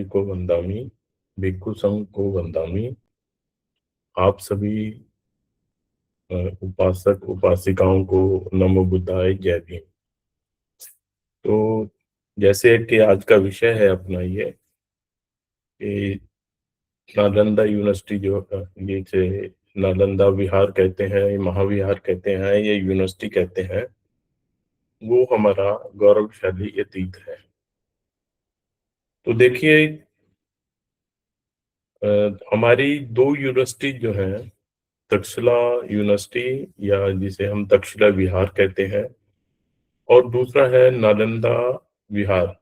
को वंदामि, भिक्षु संघ को वंदामि। आप सभी उपासक उपासिकाओं को नमो बुद्धाय, जय भीम। तो जैसे कि आज का विषय है अपना ये कि नालंदा यूनिवर्सिटी जो ये से नालंदा विहार कहते हैं, महाविहार कहते हैं, ये यूनिवर्सिटी कहते हैं, वो हमारा गौरवशाली अतीत है। तो देखिए, हमारी दो यूनिवर्सिटी जो हैं, तक्षशिला यूनिवर्सिटी या जिसे हम तक्षशिला विहार कहते हैं, और दूसरा है नालंदा विहार।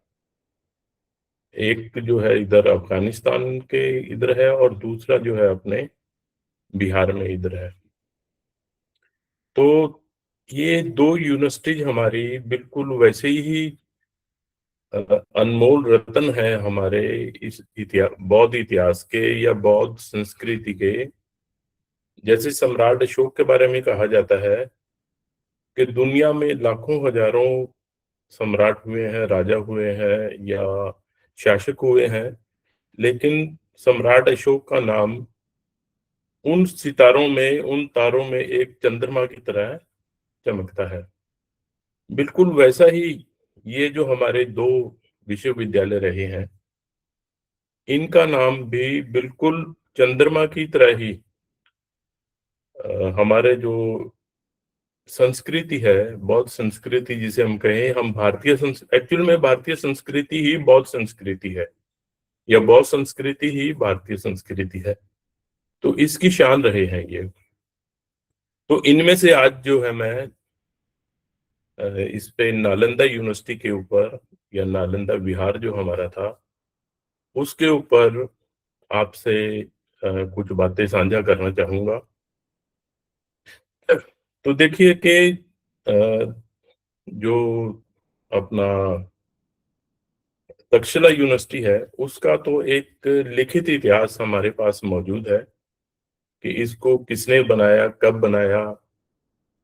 एक जो है इधर अफगानिस्तान के इधर है और दूसरा जो है अपने बिहार में इधर है। तो ये दो यूनिवर्सिटीज हमारी बिल्कुल वैसे ही अनमोल रत्न है हमारे इस बौद्ध इतिहास के या बौद्ध संस्कृति के। जैसे सम्राट अशोक के बारे में कहा जाता है कि दुनिया में लाखों हजारों सम्राट हुए हैं, राजा हुए हैं या शासक हुए हैं, लेकिन सम्राट अशोक का नाम उन सितारों में, उन तारों में एक चंद्रमा की तरह चमकता है। बिल्कुल वैसा ही ये जो हमारे दो विश्वविद्यालय रहे हैं, इनका नाम भी बिल्कुल चंद्रमा की तरह ही हमारे जो संस्कृति है, बौद्ध संस्कृति जिसे हम कहें, हम एक्चुअल में भारतीय संस्कृति ही बौद्ध संस्कृति है या बौद्ध संस्कृति ही भारतीय संस्कृति है। तो इसकी शान रहे हैं ये। तो इनमें से आज जो है मैं इस पे नालंदा यूनिवर्सिटी के ऊपर या नालंदा विहार जो हमारा था उसके ऊपर आपसे कुछ बातें साझा करना चाहूंगा। तो देखिए कि जो अपना तक्षशिला यूनिवर्सिटी है उसका तो एक लिखित इतिहास हमारे पास मौजूद है कि इसको किसने बनाया, कब बनाया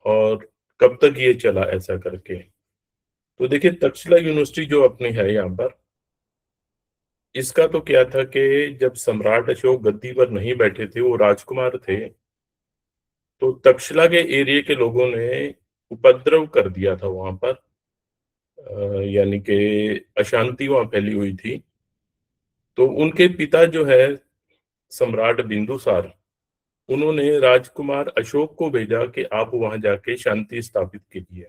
और कब तक ये चला, ऐसा करके। तो देखिए, तक्षशिला यूनिवर्सिटी जो अपनी है यहाँ पर, इसका तो क्या था कि जब सम्राट अशोक गद्दी पर नहीं बैठे थे, वो राजकुमार थे, तो तक्षशिला के एरिया के लोगों ने उपद्रव कर दिया था वहां पर। यानी कि अशांति वहां फैली हुई थी। तो उनके पिता जो है सम्राट बिंदुसार, उन्होंने राजकुमार अशोक को भेजा कि आप वहां जाके शांति स्थापित कीजिए।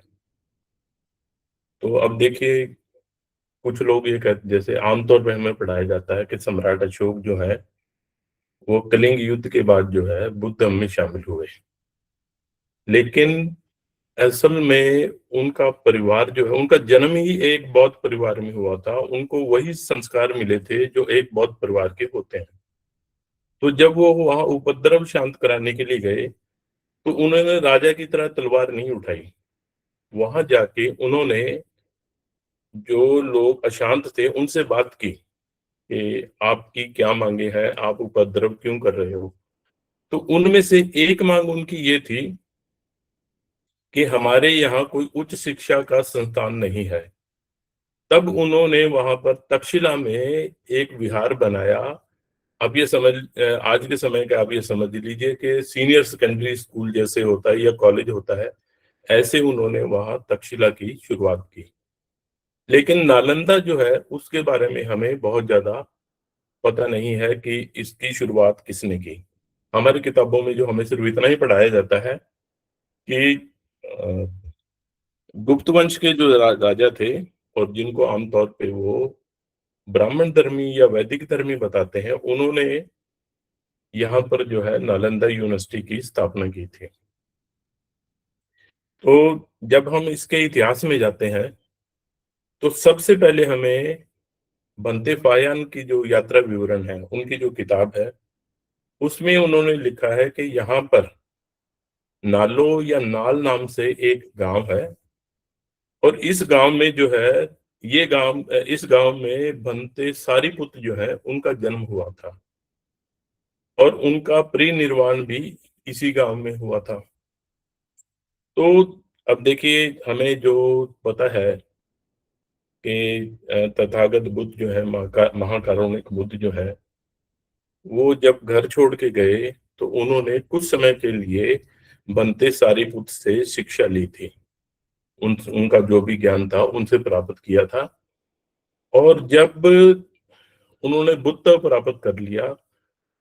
तो अब देखिए, कुछ लोग ये कहते, जैसे आमतौर पे हमें पढ़ाया जाता है कि सम्राट अशोक जो है वो कलिंग युद्ध के बाद जो है बुद्ध धर्म में शामिल हुए, लेकिन असल में उनका परिवार जो है, उनका जन्म ही एक बौद्ध परिवार में हुआ था। उनको वही संस्कार मिले थे जो एक बौद्ध परिवार के होते हैं। तो जब वो वहां उपद्रव शांत कराने के लिए गए, तो उन्होंने राजा की तरह तलवार नहीं उठाई। वहां जाके उन्होंने जो लोग अशांत थे उनसे बात की कि आपकी क्या मांगे हैं, आप उपद्रव क्यों कर रहे हो। तो उनमें से एक मांग उनकी ये थी कि हमारे यहाँ कोई उच्च शिक्षा का संस्थान नहीं है। तब उन्होंने वहां पर तक्षशिला में एक विहार बनाया। अब ये समझ, आज के समय का आप ये समझ लीजिए कि सीनियर सेकेंडरी स्कूल जैसे होता है या कॉलेज होता है, ऐसे उन्होंने वहां तक्षशिला की शुरुआत की। लेकिन नालंदा जो है उसके बारे में हमें बहुत ज्यादा पता नहीं है कि इसकी शुरुआत किसने की। हमारी किताबों में जो हमें सिर्फ इतना ही पढ़ाया जाता है कि गुप्त वंश के जो राजा थे, और जिनको आमतौर पे वो ब्राह्मण धर्मी या वैदिक धर्मी बताते हैं, उन्होंने यहाँ पर जो है नालंदा यूनिवर्सिटी की स्थापना की थी। तो जब हम इसके इतिहास में जाते हैं, तो सबसे पहले हमें बंते फायान की जो यात्रा विवरण है, उनकी जो किताब है, उसमें उन्होंने लिखा है कि यहाँ पर नालो या नाल नाम से एक गांव है, और इस गांव में जो है, ये गांव, इस गांव में बनते सारीपुत्र जो है उनका जन्म हुआ था, और उनका परिनिर्वाण भी इसी गांव में हुआ था। तो अब देखिए, हमें जो पता है कि तथागत बुद्ध जो है, महाकारुणिक बुद्ध जो है, वो जब घर छोड़ के गए तो उन्होंने कुछ समय के लिए बनते सारीपुत्र से शिक्षा ली थी। उनका जो भी ज्ञान था उनसे प्राप्त किया था। और जब उन्होंने बुद्ध प्राप्त कर लिया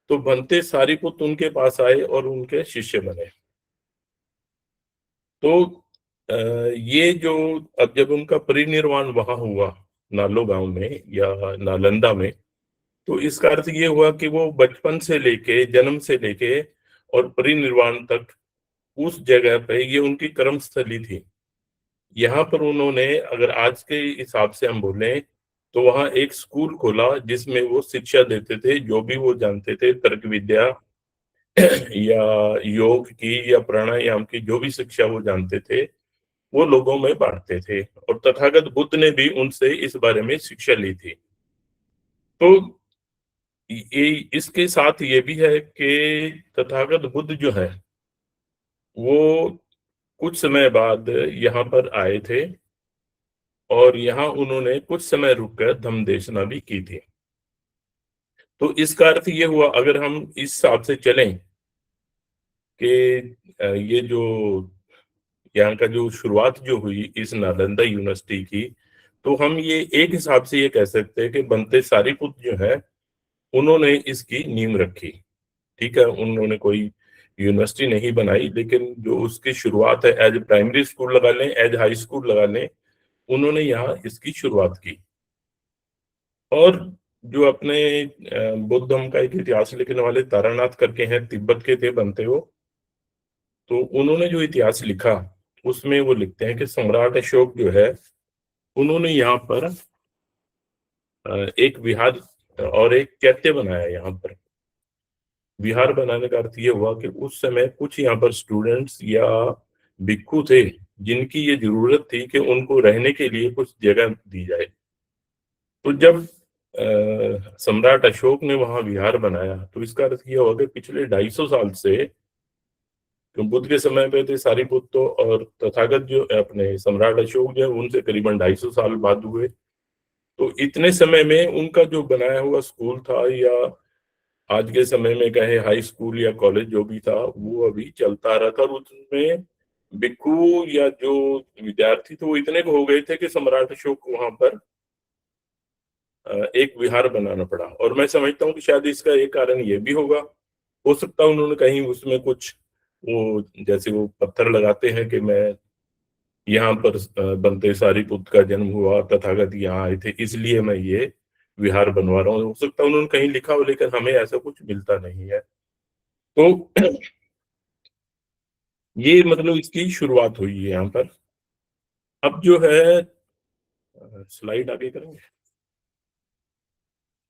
तो बनते सारीपुत्र उनके पास आए और उनके शिष्य बने। तो ये जो, अब जब उनका परिनिर्वाण वहां हुआ नालो गांव में या नालंदा में, तो इसका अर्थ ये हुआ कि वो बचपन से लेके, जन्म से लेके और परिनिर्वाण तक उस जगह पे ये उनकी कर्मस्थली थी। यहाँ पर उन्होंने, अगर आज के हिसाब से हम बोलें, तो वहाँ एक स्कूल खोला जिसमें वो शिक्षा देते थे, जो भी वो जानते थे, तर्क विद्या या योग की या प्राणायाम की जो भी शिक्षा वो जानते थे, वो लोगों में बांटते थे। और तथागत बुद्ध ने भी उनसे इस बारे में शिक्षा ली थी। तो ये, इसके साथ ये भी है कि तथागत बुद्ध जो है, वो कुछ समय बाद यहाँ पर आए थे और यहाँ उन्होंने कुछ समय रुककर धम्म देशना भी की थी। तो इसका अर्थ ये हुआ, अगर हम इस हिसाब से चलें कि ये जो यहाँ का जो शुरुआत जो हुई इस नालंदा यूनिवर्सिटी की, तो हम ये एक हिसाब से ये कह सकते हैं कि बनते सारीपुत्र जो है, उन्होंने इसकी नींव रखी। ठीक है, उन्होंने कोई यूनिवर्सिटी नहीं बनाई, लेकिन जो उसकी शुरुआत है, एज प्राइमरी स्कूल लगा लें, एज हाई स्कूल लगा लें, उन्होंने यहाँ इसकी शुरुआत की। और जो अपने बौद्ध धर्म का एक इतिहास लिखने वाले तारानाथ करके हैं, तिब्बत के थे बनते हो, तो उन्होंने जो इतिहास लिखा उसमें वो लिखते हैं कि सम्राट अशोक जो है, उन्होंने यहाँ पर एक विहार और एक चैत्य बनाया। यहाँ पर विहार बनाने का अर्थ ये हुआ कि उस समय कुछ यहाँ पर स्टूडेंट्स या भिक्षु थे जिनकी ये जरूरत थी कि उनको रहने के लिए कुछ जगह दी जाए। तो जब सम्राट अशोक ने वहां विहार बनाया, तो इसका अर्थ यह हुआ कि पिछले 250 साल से, तो बुद्ध के समय पे थे सारीपुत्र तो, और तथागत जो अपने सम्राट अशोक जो है उनसे करीबन 250 साल बाद हुए। तो इतने समय में उनका जो बनाया हुआ स्कूल था, या आज के समय में कहे हाई स्कूल या कॉलेज जो भी था, वो अभी चलता रहा था। और उसमें भिक्षु या जो विद्यार्थी थे वो इतने को हो गए थे कि सम्राट अशोक को वहां पर एक विहार बनाना पड़ा। और मैं समझता हूँ कि शायद इसका एक कारण ये भी होगा, हो सकता है उन्होंने कहीं उसमें कुछ, वो जैसे वो पत्थर लगाते हैं कि मैं यहाँ पर बनते सारीपुत्र का जन्म हुआ, तथागत यहाँ आए थे, इसलिए मैं ये विहार बनवा रहा हूँ। हो सकता है उन्होंने कहीं लिखा हो, लेकिन हमें ऐसा कुछ मिलता नहीं है। तो ये मतलब इसकी शुरुआत हुई है यहाँ पर। अब जो है, स्लाइड आगे करेंगे।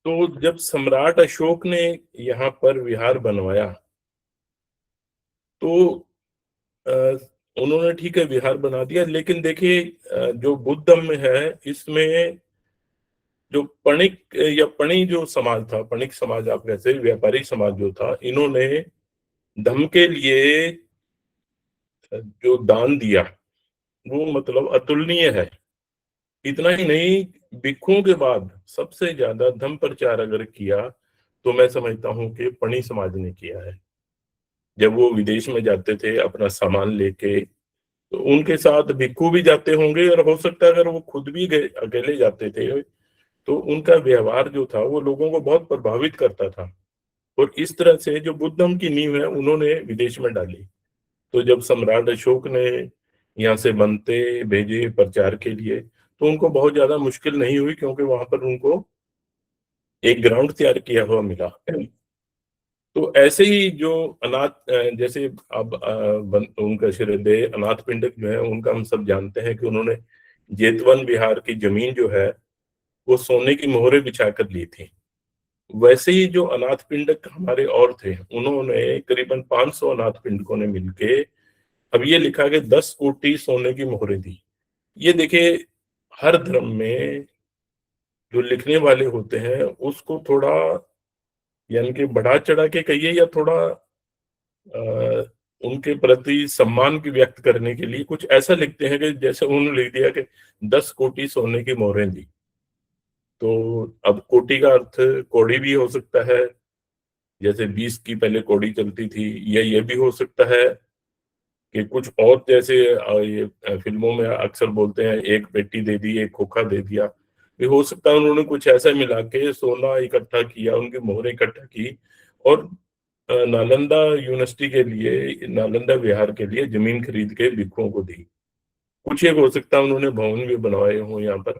तो जब सम्राट अशोक ने यहाँ पर विहार बनवाया, तो अ, उन्होंने ठीक है विहार बना दिया, लेकिन देखिए जो बुद्ध धर्म में है, इसमें जो पणिक या पणी जो समाज था, पणिक समाज आप कैसे, व्यापारी समाज जो था, इन्होंने धर्म के लिए जो दान दिया वो मतलब अतुलनीय है। इतना ही नहीं, भिक्षुओं के बाद सबसे ज्यादा धर्म प्रचार अगर किया, तो मैं समझता हूँ कि पणी समाज ने किया है। जब वो विदेश में जाते थे अपना सामान लेके, तो उनके साथ भिक्षु भी जाते होंगे, और हो सकता है अगर वो खुद भी गए अकेले जाते थे, तो उनका व्यवहार जो था वो लोगों को बहुत प्रभावित करता था। और इस तरह से जो बुद्ध धर्म की नींव है उन्होंने विदेश में डाली। तो जब सम्राट अशोक ने यहाँ से बनते भेजे प्रचार के लिए, तो उनको बहुत ज्यादा मुश्किल नहीं हुई, क्योंकि वहां पर उनको एक ग्राउंड तैयार किया हुआ मिला। तो ऐसे ही जो अनाथ, जैसे अब उनका श्रद्धेय अनाथ पिंडक जो है, उनका हम सब जानते हैं कि उन्होंने जेतवन विहार की जमीन जो है वो सोने की मोहरें बिछा कर ली थी। वैसे ही जो अनाथ पिंडक हमारे और थे, उन्होंने करीबन 500 अनाथ पिंडकों ने मिलके, अब ये लिखा कि 10 कोटी सोने की मोहरें दी। ये देखिए, हर धर्म में जो लिखने वाले होते हैं उसको थोड़ा, यानी कि बढ़ा चढ़ा के कहिए या थोड़ा उनके प्रति सम्मान की व्यक्त करने के लिए कुछ ऐसा लिखते हैं कि जैसे उन्होंने लिख दिया कि 10 कोटि सोने की मोहरें दी। तो अब कोटि का अर्थ कौड़ी भी हो सकता है, जैसे 20 की पहले कौड़ी चलती थी, या ये भी हो सकता है कि कुछ और जैसे ये फ़िल्मों में अक्सर बोलते हैं, एक पेटी दे दी, एक खोखा दे दिया। ये हो सकता है उन्होंने कुछ ऐसा मिला के सोना इकट्ठा किया, उनकी मोहरें इकट्ठा की और नालंदा यूनिवर्सिटी के लिए, नालंदा विहार के लिए ज़मीन खरीद के भिक्षुओं को दी। कुछ एक हो सकता है उन्होंने भवन भी बनवाए हों यहाँ पर।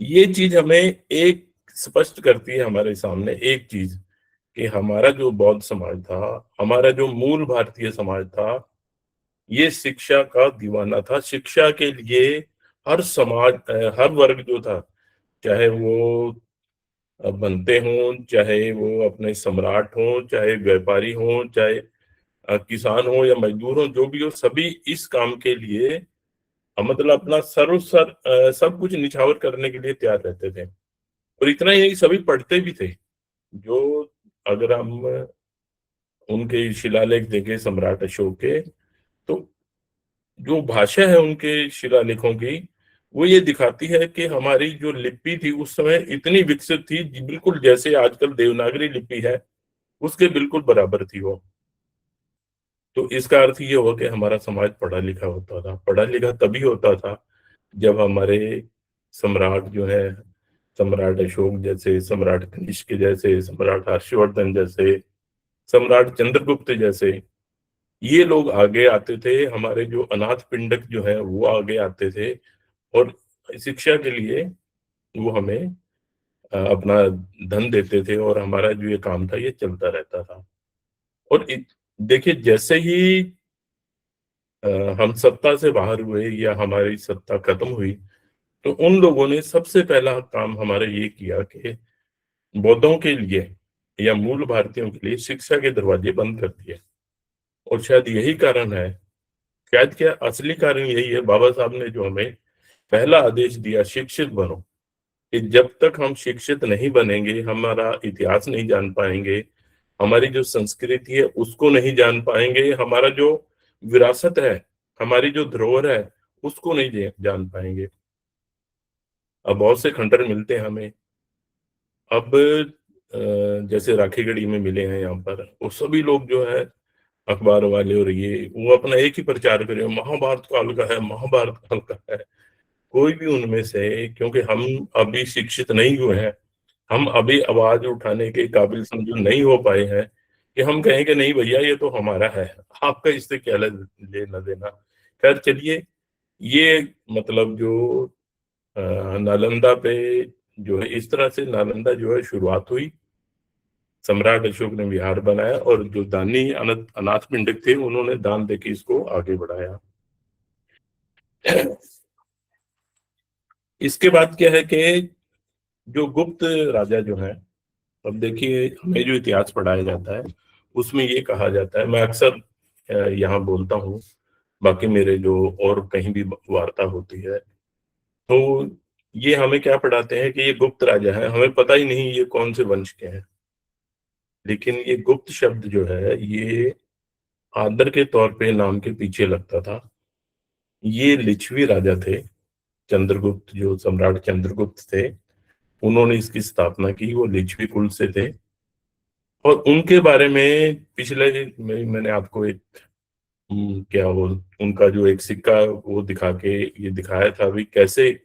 ये चीज़ हमें एक स्पष्ट करती है हमारे सामने एक चीज़, कि हमारा जो बौद्ध समाज था, हमारा जो मूल भारतीय समाज था, ये शिक्षा का दीवाना था। शिक्षा के लिए हर समाज हर वर्ग जो था, चाहे वो बनते हों, चाहे वो अपने सम्राट हों, चाहे व्यापारी हों, चाहे किसान हों या मज़दूर हों, जो भी हो, सभी इस काम के लिए मतलब अपना सब कुछ निछावर करने के लिए तैयार रहते थे। और इतना ही नहीं, सभी पढ़ते भी थे। जो अगर हम उनके शिलालेख देखें सम्राट अशोक के, तो जो भाषा है उनके शिलालेखों की, वो ये दिखाती है कि हमारी जो लिपि थी उस समय इतनी विकसित थी, बिल्कुल जैसे आजकल देवनागरी लिपि है, उसके बिल्कुल बराबर थी वो। तो इसका अर्थ ये हुआ कि हमारा समाज पढ़ा लिखा होता था। पढ़ा लिखा तभी होता था जब हमारे सम्राट जो है, सम्राट अशोक जैसे, सम्राट कनिष्क जैसे, सम्राट हर्षवर्धन जैसे, सम्राट चंद्रगुप्त जैसे, ये लोग आगे आते थे। हमारे जो अनाथ पिंडक जो है वो आगे आते थे और शिक्षा के लिए वो हमें अपना धन देते थे और हमारा जो ये काम था ये चलता रहता था। और देखिए, जैसे ही अ, हम सत्ता से बाहर हुए या हमारी सत्ता खत्म हुई, तो उन लोगों ने सबसे पहला काम हमारा ये किया कि बौद्धों के लिए या मूल भारतीयों के लिए शिक्षा के दरवाजे बंद कर दिए। और शायद यही कारण है, शायद क्या असली कारण यही है, बाबा साहब ने जो हमें पहला आदेश दिया, शिक्षित बनो, कि जब तक हम शिक्षित नहीं बनेंगे, हमारा इतिहास नहीं जान पाएंगे, हमारी जो संस्कृति है उसको नहीं जान पाएंगे, हमारा जो विरासत है, हमारी जो धरोहर है, उसको नहीं जान पाएंगे। अब बहुत से खंडर मिलते हैं हमें। अब जैसे राखीगढ़ी में मिले हैं यहाँ पर, वो सभी लोग जो है अखबार वाले और ये, वो अपना एक ही प्रचार कर रहे हैं, महाभारत काल का है, महाभारत काल का है। कोई भी उनमें से, क्योंकि हम अभी शिक्षित नहीं हुए हैं, हम अभी आवाज उठाने के काबिल समझो नहीं हो पाए हैं कि हम कहें कि नहीं भैया ये तो हमारा है, आपका इससे क्या लेना देना। खैर चलिए, ये मतलब जो नालंदा पे जो है, इस तरह से नालंदा जो है शुरुआत हुई। सम्राट अशोक ने विहार बनाया और जो दानी अनाथ अनाथ पिंडक थे उन्होंने दान देके इसको आगे बढ़ाया। इसके बाद क्या है कि जो गुप्त राजा जो है, अब देखिए हमें जो इतिहास पढ़ाया जाता है उसमें ये कहा जाता है, मैं अक्सर यहाँ बोलता हूँ, बाकी मेरे जो और कहीं भी वार्ता होती है, तो ये हमें क्या पढ़ाते हैं कि ये गुप्त राजा है, हमें पता ही नहीं ये कौन से वंश के हैं। लेकिन ये गुप्त शब्द जो है ये आदर के तौर पे नाम के पीछे लगता था। ये लिच्छवी राजा थे, चंद्रगुप्त, जो सम्राट चंद्रगुप्त थे, उन्होंने इसकी स्थापना की, वो लिच्छवी कुल से थे। और उनके बारे में पिछले मैंने आपको एक क्या वो उनका जो एक सिक्का वो दिखा के ये दिखाया था भी, कैसे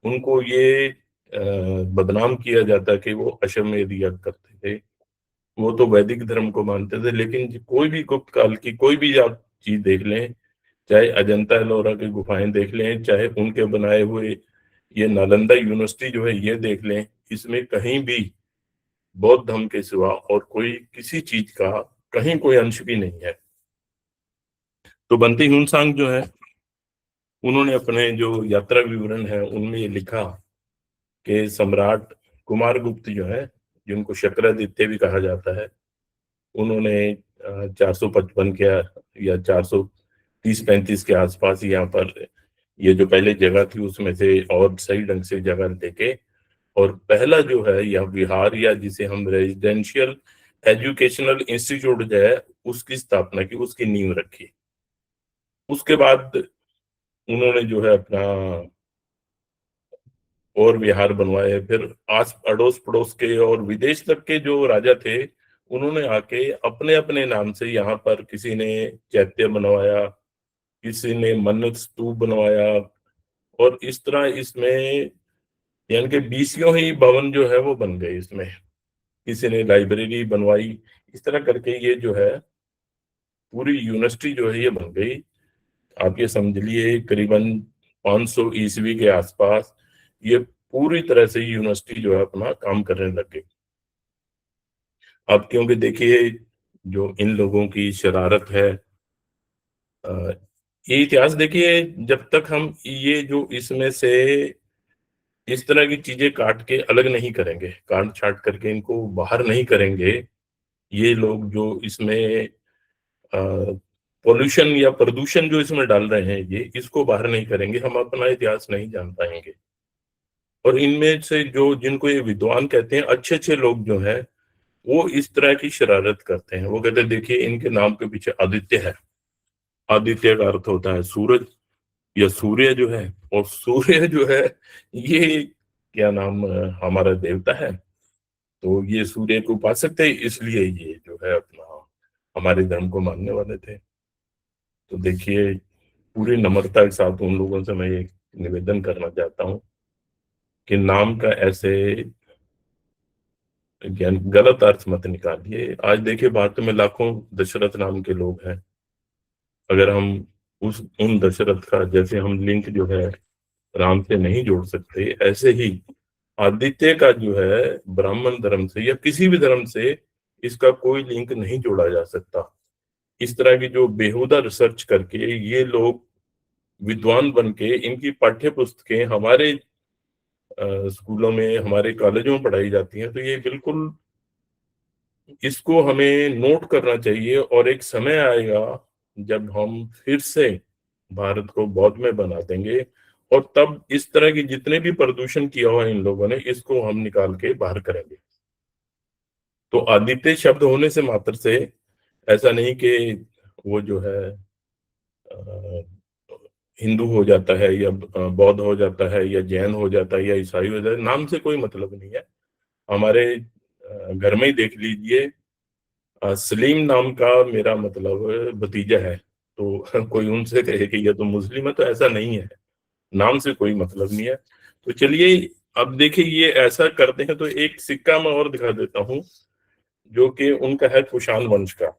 उनको ये बदनाम किया जाता कि वो अश्वमेध यज्ञ करते थे। वो तो वैदिक धर्म को मानते थे, लेकिन कोई भी गुप्त काल की कोई भी आप चीज देख लें, चाहे अजंता एलोरा की गुफाएं देख लें, चाहे उनके बनाए हुए ये नालंदा यूनिवर्सिटी जो है ये देख लें, इसमें कहीं भी बौद्ध धर्म के सिवा और कोई किसी चीज का कहीं कोई अंश भी नहीं है। तो बंटी हुनसांग जो है, उन्होंने अपने जो यात्रा विवरण है उनमें ये लिखा कि सम्राट कुमारगुप्त जो है, जिनको शक्रादित्य भी कहा जाता है, उन्होंने 455 के या 430-35 के आसपास यहाँ पर ये जो पहले जगह थी उसमें से और सही ढंग से जगह लेके, और पहला जो है यह विहार, या जिसे हम रेजिडेंशियल एजुकेशनल इंस्टीट्यूट जो है उसकी स्थापना की, उसकी नींव रखी। उसके बाद उन्होंने जो है अपना और विहार बनवाए, फिर आस अड़ोस पड़ोस के और विदेश तक के जो राजा थे, उन्होंने आके अपने अपने नाम से यहाँ पर किसी ने चैत्य बनवाया, किसी ने मन्नत स्तूप बनवाया, और इस तरह इसमें यानी कि बीसियों ही भवन जो है वो बन गए इसमें। किसी ने लाइब्रेरी बनवाई, इस तरह करके ये जो है पूरी यूनिवर्सिटी जो है ये बन गई। आप ये समझ लिए करीबन 500 ईस्वी के आसपास ये पूरी तरह से यूनिवर्सिटी जो है अपना काम करने लग गई। अब क्योंकि देखिए जो इन लोगों की शरारत है, अ, ये इतिहास देखिए, जब तक हम ये जो इसमें से इस तरह की चीजें काट के अलग नहीं करेंगे, काट छाट करके इनको बाहर नहीं करेंगे, ये लोग जो इसमें पॉल्यूशन या प्रदूषण जो इसमें डाल रहे हैं, ये इसको बाहर नहीं करेंगे, हम अपना इतिहास नहीं जान पाएंगे। और इनमें से जो जिनको ये विद्वान कहते हैं, अच्छे अच्छे लोग जो हैं, वो इस तरह की शरारत करते हैं। वो कहते हैं देखिए इनके नाम के पीछे आदित्य है, आदित्य का अर्थ होता है सूरज या सूर्य जो है, और सूर्य जो है ये क्या नाम हमारा देवता है। तो ये सूर्य को उपासक थे, इसलिए ये जो है अपना हमारे धर्म को मानने वाले थे। तो देखिए पूरी नम्रता के साथ उन लोगों से मैं ये निवेदन करना चाहता हूँ कि नाम का ऐसे ज्ञान गलत अर्थ मत निकालिए। आज देखिए भारत में लाखों दशरथ नाम के लोग हैं। अगर हम उस उन दशरथ का जैसे हम लिंक जो है राम से नहीं जोड़ सकते, ऐसे ही आदित्य का जो है ब्राह्मण धर्म से या किसी भी धर्म से इसका कोई लिंक नहीं जोड़ा जा सकता। इस तरह की जो बेहुदा रिसर्च करके ये लोग विद्वान बन के इनकी पाठ्य पुस्तकें हमारे स्कूलों में, हमारे कॉलेजों में पढ़ाई जाती हैं, तो ये बिल्कुल इसको हमें नोट करना चाहिए। और एक समय आएगा जब हम फिर से भारत को बौद्ध में बना देंगे, और तब इस तरह की जितने भी प्रदूषण किया हुआ है इन लोगों ने, इसको हम निकाल के बाहर करेंगे। तो आदित्य शब्द होने से मात्र से ऐसा नहीं कि वो जो है अ, हिंदू हो जाता है या बौद्ध हो जाता है या जैन हो जाता है या ईसाई हो जाता है। नाम से कोई मतलब नहीं है। हमारे घर में ही देख लीजिए, सलीम नाम का मेरा मतलब भतीजा है, तो कोई उनसे कहे कि ये तो मुस्लिम है, तो ऐसा नहीं है। नाम से कोई मतलब नहीं है। तो चलिए अब देखिए ये ऐसा करते हैं, तो एक सिक्का मैं और दिखा देता हूँ जो कि उनका है कुषाण वंश का।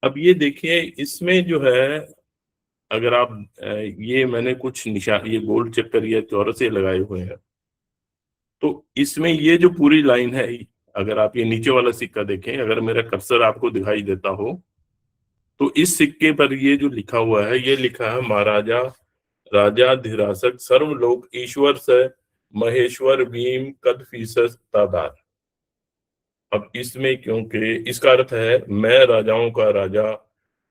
अब ये देखिए इसमें जो है, अगर आप ये मैंने कुछ निशान, ये गोल चक्कर या चौरसे लगाए हुए हैं, तो इसमें ये जो पूरी लाइन है, अगर आप ये नीचे वाला सिक्का देखें, अगर मेरा कर्सर आपको दिखाई देता हो, तो इस सिक्के पर ये जो लिखा हुआ है, ये लिखा है महाराजा राजाधिरासक सर्वलोक ईश्वर से महेश्वर भीम कद फीसद तादार। अब इसमें क्योंकि इसका अर्थ है मैं राजाओं का राजा,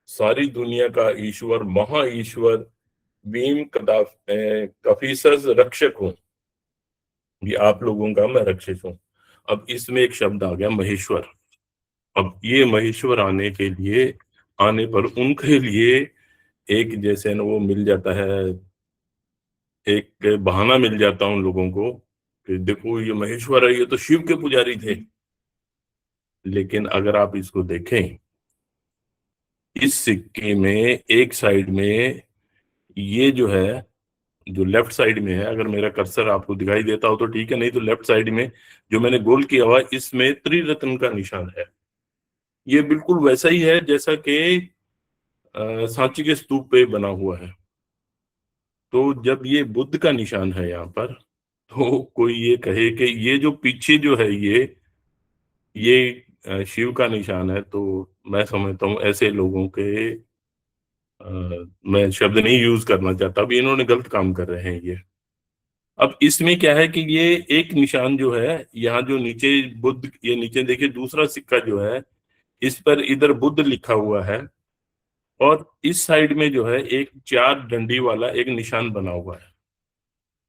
सारी दुनिया का ईश्वर, महा ईश्वर, भीम कदा कफीसस रक्षक हूँ, ये आप लोगों का मैं रक्षक हूँ। अब इसमें एक शब्द आ गया महेश्वर। अब ये महेश्वर आने पर उनके लिए एक जैसे ना वो मिल जाता है, एक बहाना मिल जाता उन लोगों को कि देखो ये महेश्वर है, ये तो शिव के पुजारी थे। लेकिन अगर आप इसको देखें, इस सिक्के में एक साइड में ये जो है, जो लेफ्ट साइड में है, अगर मेरा कर्सर आपको दिखाई देता हो तो ठीक है, नहीं तो लेफ्ट साइड में जो मैंने गोल किया हुआ है, इसमें त्रिरत्न का निशान है। ये बिल्कुल वैसा ही है जैसा कि सांची के स्तूप पे बना हुआ है। तो जब ये बुद्ध का निशान है यहाँ पर, तो कोई ये कहे कि ये जो पीछे जो है ये शिव का निशान है, तो मैं समझता हूँ ऐसे लोगों के अ, मैं शब्द नहीं यूज करना चाहता, अभी इन्होंने गलत काम कर रहे हैं ये। अब इसमें क्या है कि ये एक निशान जो है यहाँ जो नीचे बुद्ध, ये नीचे देखिए दूसरा सिक्का जो है, इस पर इधर बुद्ध लिखा हुआ है, और इस साइड में जो है एक चार डंडी वाला एक निशान बना हुआ है।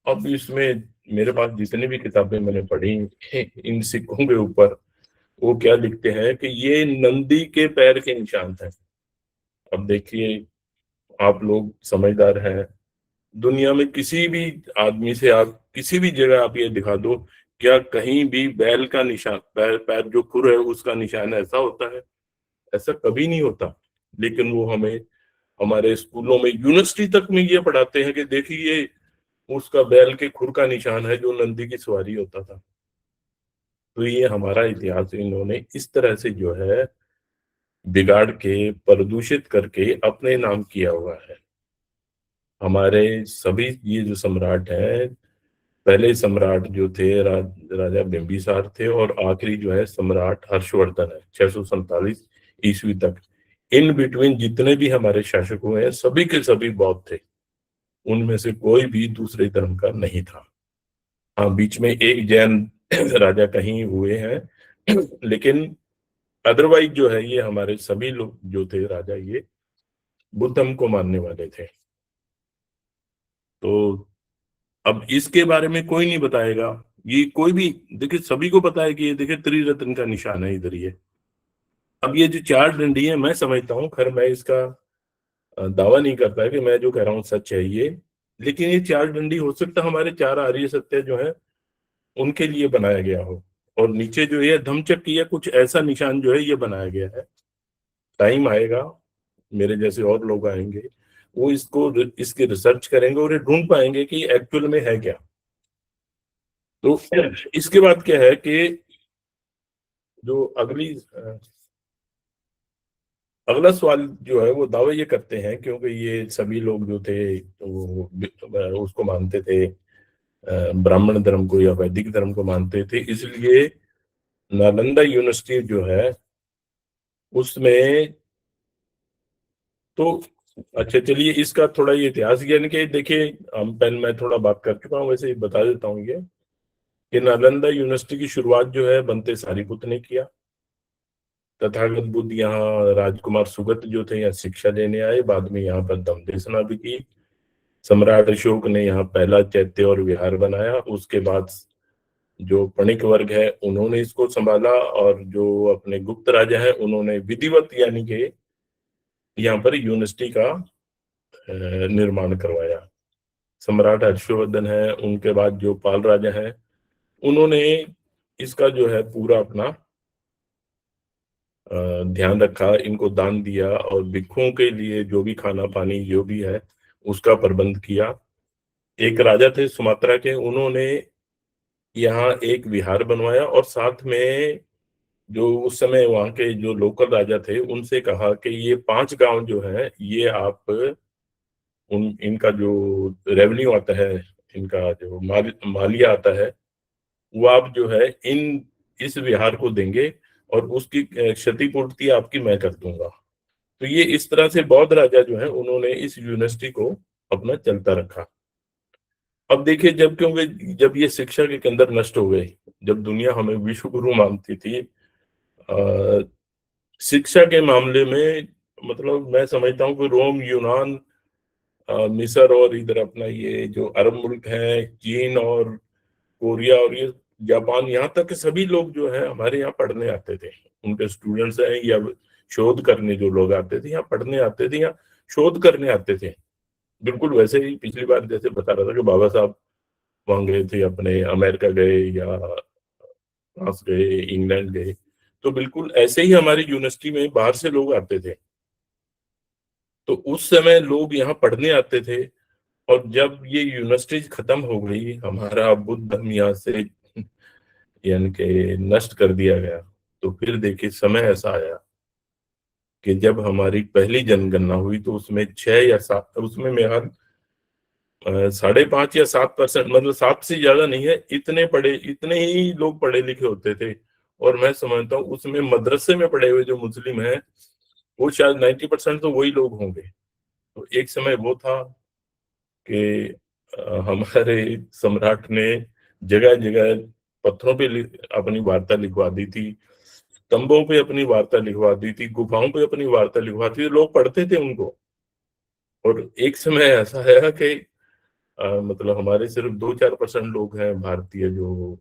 अब इसमें मेरे पास जितनी भी किताबें मैंने पढ़ी इन सिक्कों के ऊपर, वो क्या लिखते हैं कि ये नंदी के पैर के निशान हैं। अब देखिए, आप लोग समझदार हैं, दुनिया में किसी भी आदमी से आप किसी भी जगह आप ये दिखा दो, क्या कहीं भी बैल का निशान, पैर पैर जो खुर है उसका निशान ऐसा होता है? ऐसा कभी नहीं होता। लेकिन वो हमें हमारे स्कूलों में, यूनिवर्सिटी तक में ये पढ़ाते हैं कि देखिए उसका बैल के खुर का निशान है जो नंदी की सवारी होता था। तो ये हमारा इतिहास इन्होंने इस तरह से जो है बिगाड़ के, प्रदूषित करके अपने नाम किया हुआ है। हमारे सभी ये जो सम्राट हैं, पहले सम्राट जो थे राजा बिंबिसार थे, और आखिरी जो है सम्राट हर्षवर्धन है 647 ईस्वी तक। इन बिटवीन जितने भी हमारे शासक हुए हैं सभी के सभी बौद्ध थे, उनमें से कोई भी दूसरे धर्म का नहीं था। हाँ, बीच में एक जैन राजा कहीं हुए हैं लेकिन अदरवाइज जो है ये हमारे सभी लोग जो थे राजा, ये बुद्ध को मानने वाले थे। तो अब इसके बारे में कोई नहीं बताएगा, ये कोई भी, देखिए सभी को पता है कि ये देखिए त्रिरत्न का निशान है इधर ये। अब ये जो चार डंडी है, मैं समझता हूँ, खैर मैं इसका दावा नहीं करता कि मैं जो कह रहा हूँ सच है ये, लेकिन ये चार डंडी हो सकता है हमारे चार आर्य सत्य जो है उनके लिए बनाया गया हो, और नीचे जो ये धम्मचक्र या कुछ ऐसा निशान जो है ये बनाया गया है। टाइम आएगा, मेरे जैसे और लोग आएंगे, वो इसको इसके रिसर्च करेंगे और ये ढूंढ पाएंगे कि एक्चुअल में है क्या। तो इसके बाद क्या है कि जो अगला सवाल जो है वो दावे ये करते हैं, क्योंकि ये सभी लोग जो थे वो उसको मानते थे, ब्राह्मण धर्म को या वैदिक धर्म को मानते थे, इसलिए नालंदा यूनिवर्सिटी जो है उसमें तो, अच्छा चलिए इसका थोड़ा ये इतिहास ज्ञान के देखिए, हम पहले मैं थोड़ा बात कर चुका हूँ, वैसे ही बता देता हूँ ये कि नालंदा यूनिवर्सिटी की शुरुआत जो है बनते सारिपुत ने किया। तथागत बुद्ध यहाँ, राजकुमार सुगत जो थे यहाँ शिक्षा लेने आए, बाद में यहाँ पर दमदेशना भी की। सम्राट अशोक ने यहाँ पहला चैत्य और विहार बनाया, उसके बाद जो पणिक वर्ग है उन्होंने इसको संभाला, और जो अपने गुप्त राजा है उन्होंने विधिवत यानी कि यहाँ पर यूनिवर्सिटी का निर्माण करवाया। सम्राट हर्षवर्धन है, उनके बाद जो पाल राजा है उन्होंने इसका जो है पूरा अपना ध्यान रखा, इनको दान दिया, और भिक्षुओं के लिए जो भी खाना पानी जो भी है उसका प्रबंध किया। एक राजा थे सुमात्रा के, उन्होंने यहाँ एक विहार बनवाया, और साथ में जो उस समय वहाँ के जो लोकल राजा थे उनसे कहा कि ये 5 गांव जो है ये आप उन इनका जो रेवेन्यू आता है, इनका जो मालिया आता है, वो आप जो है इन इस विहार को देंगे, और उसकी क्षतिपूर्ति आपकी मैं कर दूंगा। तो ये इस तरह से बौद्ध राजा जो है उन्होंने इस यूनिवर्सिटी को अपना चलता रखा। अब देखिए, जब क्योंकि जब ये शिक्षा के केंद्र नष्ट हो गए, जब दुनिया हमें विश्व गुरु मानती थी, अ, शिक्षा के मामले में, मतलब मैं समझता हूँ कि रोम, यूनान, मिस्र, और इधर अपना ये जो अरब मुल्क है, चीन और कोरिया और ये जापान, यहाँ तक के सभी लोग जो है हमारे यहाँ पढ़ने आते थे। उनके स्टूडेंट्स हैं या शोध करने जो लोग आते थे, यहाँ पढ़ने आते थे, यहाँ शोध करने आते थे। बिल्कुल वैसे ही पिछली बार जैसे बता रहा था कि बाबा साहब वहां गए थे, अपने अमेरिका गए या फ्रांस गए, इंग्लैंड गए, तो बिल्कुल ऐसे ही हमारी यूनिवर्सिटी में बाहर से लोग आते थे। तो उस समय लोग यहाँ पढ़ने आते थे, और जब ये यूनिवर्सिटी खत्म हो गई, हमारा बुद्ध धर्म यहाँ से यानी कि नष्ट कर दिया गया, तो फिर देखिए समय ऐसा आया कि जब हमारी पहली जनगणना हुई तो उसमें 6 या 7, उसमें मेरा 5.5 या 7%, मतलब 7 से ज्यादा नहीं है, इतने ही लोग पढ़े लिखे होते थे। और मैं समझता हूँ उसमें मदरसे में पढ़े हुए जो मुस्लिम हैं वो शायद 90% तो वही लोग होंगे। तो एक समय वो था कि हमारे सम्राट ने जगह जगह पत्थरों पे अपनी वार्ता लिखवा दी थी, स्तंभों पे अपनी वार्ता लिखवा दी थी, गुफाओं पे अपनी वार्ता लिखवा दी थी, लोग पढ़ते थे उनको। और एक समय ऐसा है कि मतलब हमारे सिर्फ 2-4% लोग हैं भारतीय जो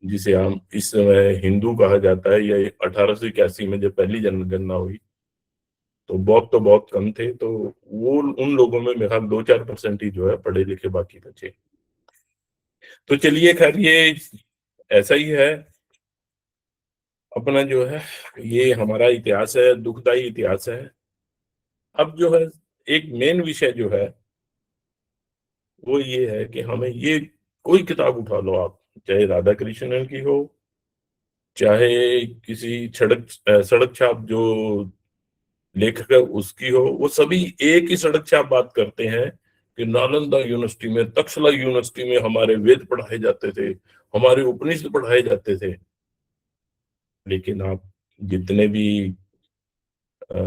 जिसे हम इस समय हिंदू कहा जाता है, या 1881 में जब पहली जनगणना हुई, तो बहुत कम थे, तो वो उन लोगों में मेरा ख्याल 2-4% ही जो है पढ़े लिखे बाकी बचे। तो चलिए खैर ये ऐसा ही है, अपना जो है ये हमारा इतिहास है, दुखदाई इतिहास है। अब जो है एक मेन विषय जो है वो ये है कि हमें ये कोई किताब उठा लो आप, चाहे राधा कृष्णन की हो, चाहे किसी सड़क छाप जो लेखक है उसकी हो, वो सभी एक ही सड़क छाप बात करते हैं कि नालंदा यूनिवर्सिटी में, तक्षशिला यूनिवर्सिटी में हमारे वेद पढ़ाए जाते थे, हमारे उपनिषद पढ़ाए जाते थे। लेकिन आप जितने भी अ,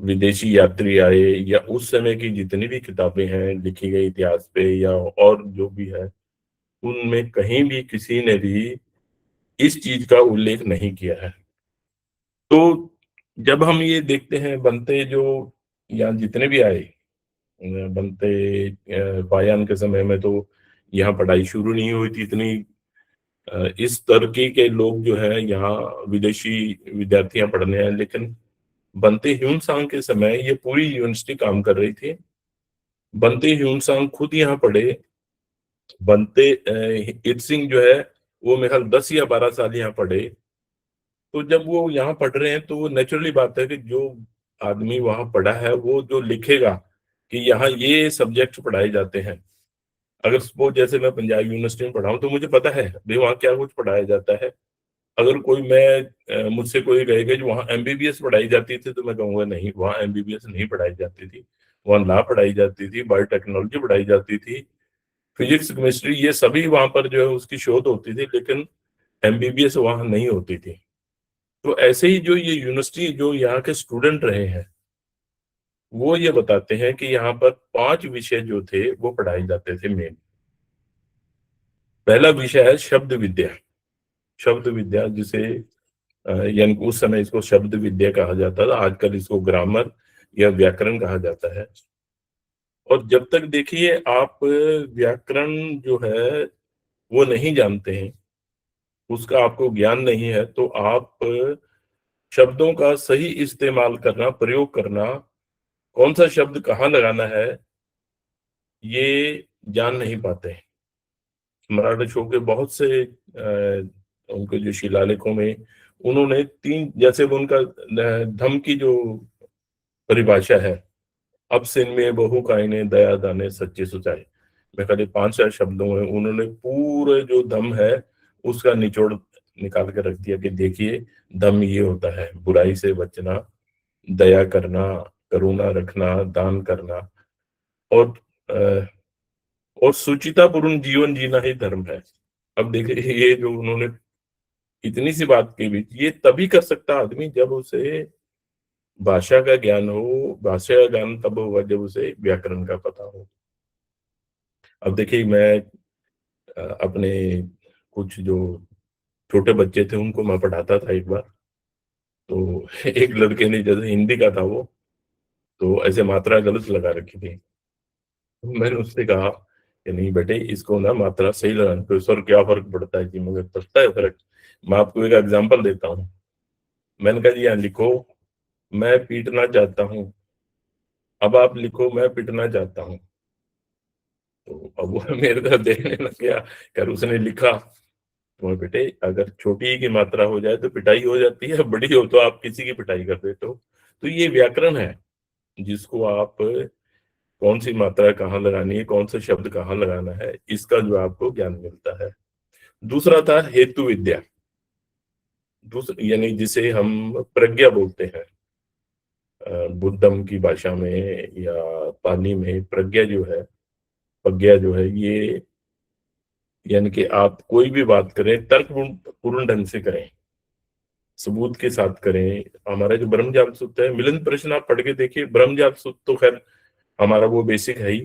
विदेशी यात्री आए, या उस समय की जितनी भी किताबें हैं लिखी गई इतिहास पे, या और जो भी है, उनमें कहीं भी किसी ने भी इस चीज का उल्लेख नहीं किया है। तो जब हम ये देखते हैं बनते जो यहाँ जितने भी आए, बनते पायन के समय में तो यहाँ पढ़ाई शुरू नहीं हुई थी इतनी, इस तरह के लोग जो है यहाँ विदेशी विद्यार्थियां पढ़ने आए। लेकिन बनते ह्यून के समय ये पूरी यूनिवर्सिटी काम कर रही थी। बनते ह्यून खुद यहाँ पढ़े। बनते इत सिंह जो है वो मेरे ख्याल 10 या 12 साल यहाँ पढ़े। तो जब वो यहाँ पढ़ रहे हैं तो वो नेचुरली बात है कि जो आदमी वहां पढ़ा है वो जो लिखेगा कि यहाँ ये सब्जेक्ट पढ़ाए जाते हैं। अगर सपोज जैसे मैं पंजाब यूनिवर्सिटी में पढ़ा हूँ तो मुझे पता है भाई वहाँ क्या कुछ पढ़ाया जाता है। अगर कोई मुझसे कोई कहेगा जो वहाँ एमबीबीएस पढ़ाई जाती थी, तो मैं कहूंगा नहीं, वहाँ एमबीबीएस नहीं पढ़ाई जाती थी। वहाँ लॉ पढ़ाई जाती थी, बायोटेक्नोलॉजी पढ़ाई जाती थी, फिजिक्स केमिस्ट्री ये सभी वहां पर जो है उसकी शोध होती थी, लेकिन एमबीबीएस वहां नहीं होती थी। तो ऐसे ही जो ये यूनिवर्सिटी जो यहाँ के स्टूडेंट रहे हैं, वो ये बताते हैं कि यहाँ पर 5 विषय जो थे वो पढ़ाए जाते थे मेन। पहला विषय है शब्द विद्या। शब्द विद्या जिसे यानी उस समय इसको शब्द विद्या कहा जाता था, आजकल इसको ग्रामर या व्याकरण कहा जाता है। और जब तक देखिए आप व्याकरण जो है वो नहीं जानते हैं, उसका आपको ज्ञान नहीं है, तो आप शब्दों का सही इस्तेमाल करना, प्रयोग करना, कौन सा शब्द कहाँ लगाना है, ये जान नहीं पाते हैं। मराठा शो के बहुत से उनके जो शिलालेखों में उन्होंने 3 जैसे वो उनका धम की जो परिभाषा है, अब सिन में बहू कायने दया दाने सच्चे सुचाए, मैं खाली 5-6 शब्दों में उन्होंने पूरे जो धम है उसका निचोड़ निकाल के रख दिया कि देखिए धम ये होता है बुराई से बचना, दया करना, करुणा रखना, दान करना, और अ, और सुचितापूर्ण जीवन जीना ही धर्म है। अब देखिए ये जो उन्होंने इतनी सी बात के बीच ये तभी कर सकता आदमी जब उसे भाषा का ज्ञान हो। भाषा का ज्ञान तब होगा जब उसे व्याकरण का पता हो। अब देखिए मैं अपने कुछ जो छोटे बच्चे थे उनको मैं पढ़ाता था एक बार। तो एक लड़के ने, जैसे हिंदी का था वो, तो ऐसे मात्रा गलत लगा रखी थी। तो मैंने उससे कहा कि नहीं बेटे इसको ना मात्रा सही लगाना। तो सर क्या फर्क पड़ता है? जी मगर पड़ता है फर्क। मैं आपको एक एग्जांपल देता हूँ। मैंने कहा जी यहाँ लिखो मैं पीटना चाहता हूँ, अब आप लिखो मैं पिटना चाहता हूँ। तो अब वो मेरे तरफ देखने लग गया। कर उसने लिखा, तो मैं, बेटे अगर छोटी की मात्रा हो जाए तो पिटाई हो जाती है, बड़ी हो तो आप किसी की पिटाई कर देते हो। तो ये व्याकरण है जिसको आप कौन सी मात्रा कहाँ लगानी है, कौन सा शब्द कहाँ लगाना है, इसका जो आपको ज्ञान मिलता है। दूसरा था हेतु विद्या। दूसरा यानी जिसे हम प्रज्ञा बोलते हैं, बुद्धम की भाषा में या पाली में प्रज्ञा जो है, प्रज्ञा जो है ये, यानी कि आप कोई भी बात करें तर्क पूर्ण ढंग से करें, सबूत के साथ करें। हमारा जो ब्रह्मजाल सूत्र है, मिलिंद प्रश्न आप पढ़ के देखिए। ब्रह्मजाल सूत्र तो खैर हमारा वो बेसिक है ही,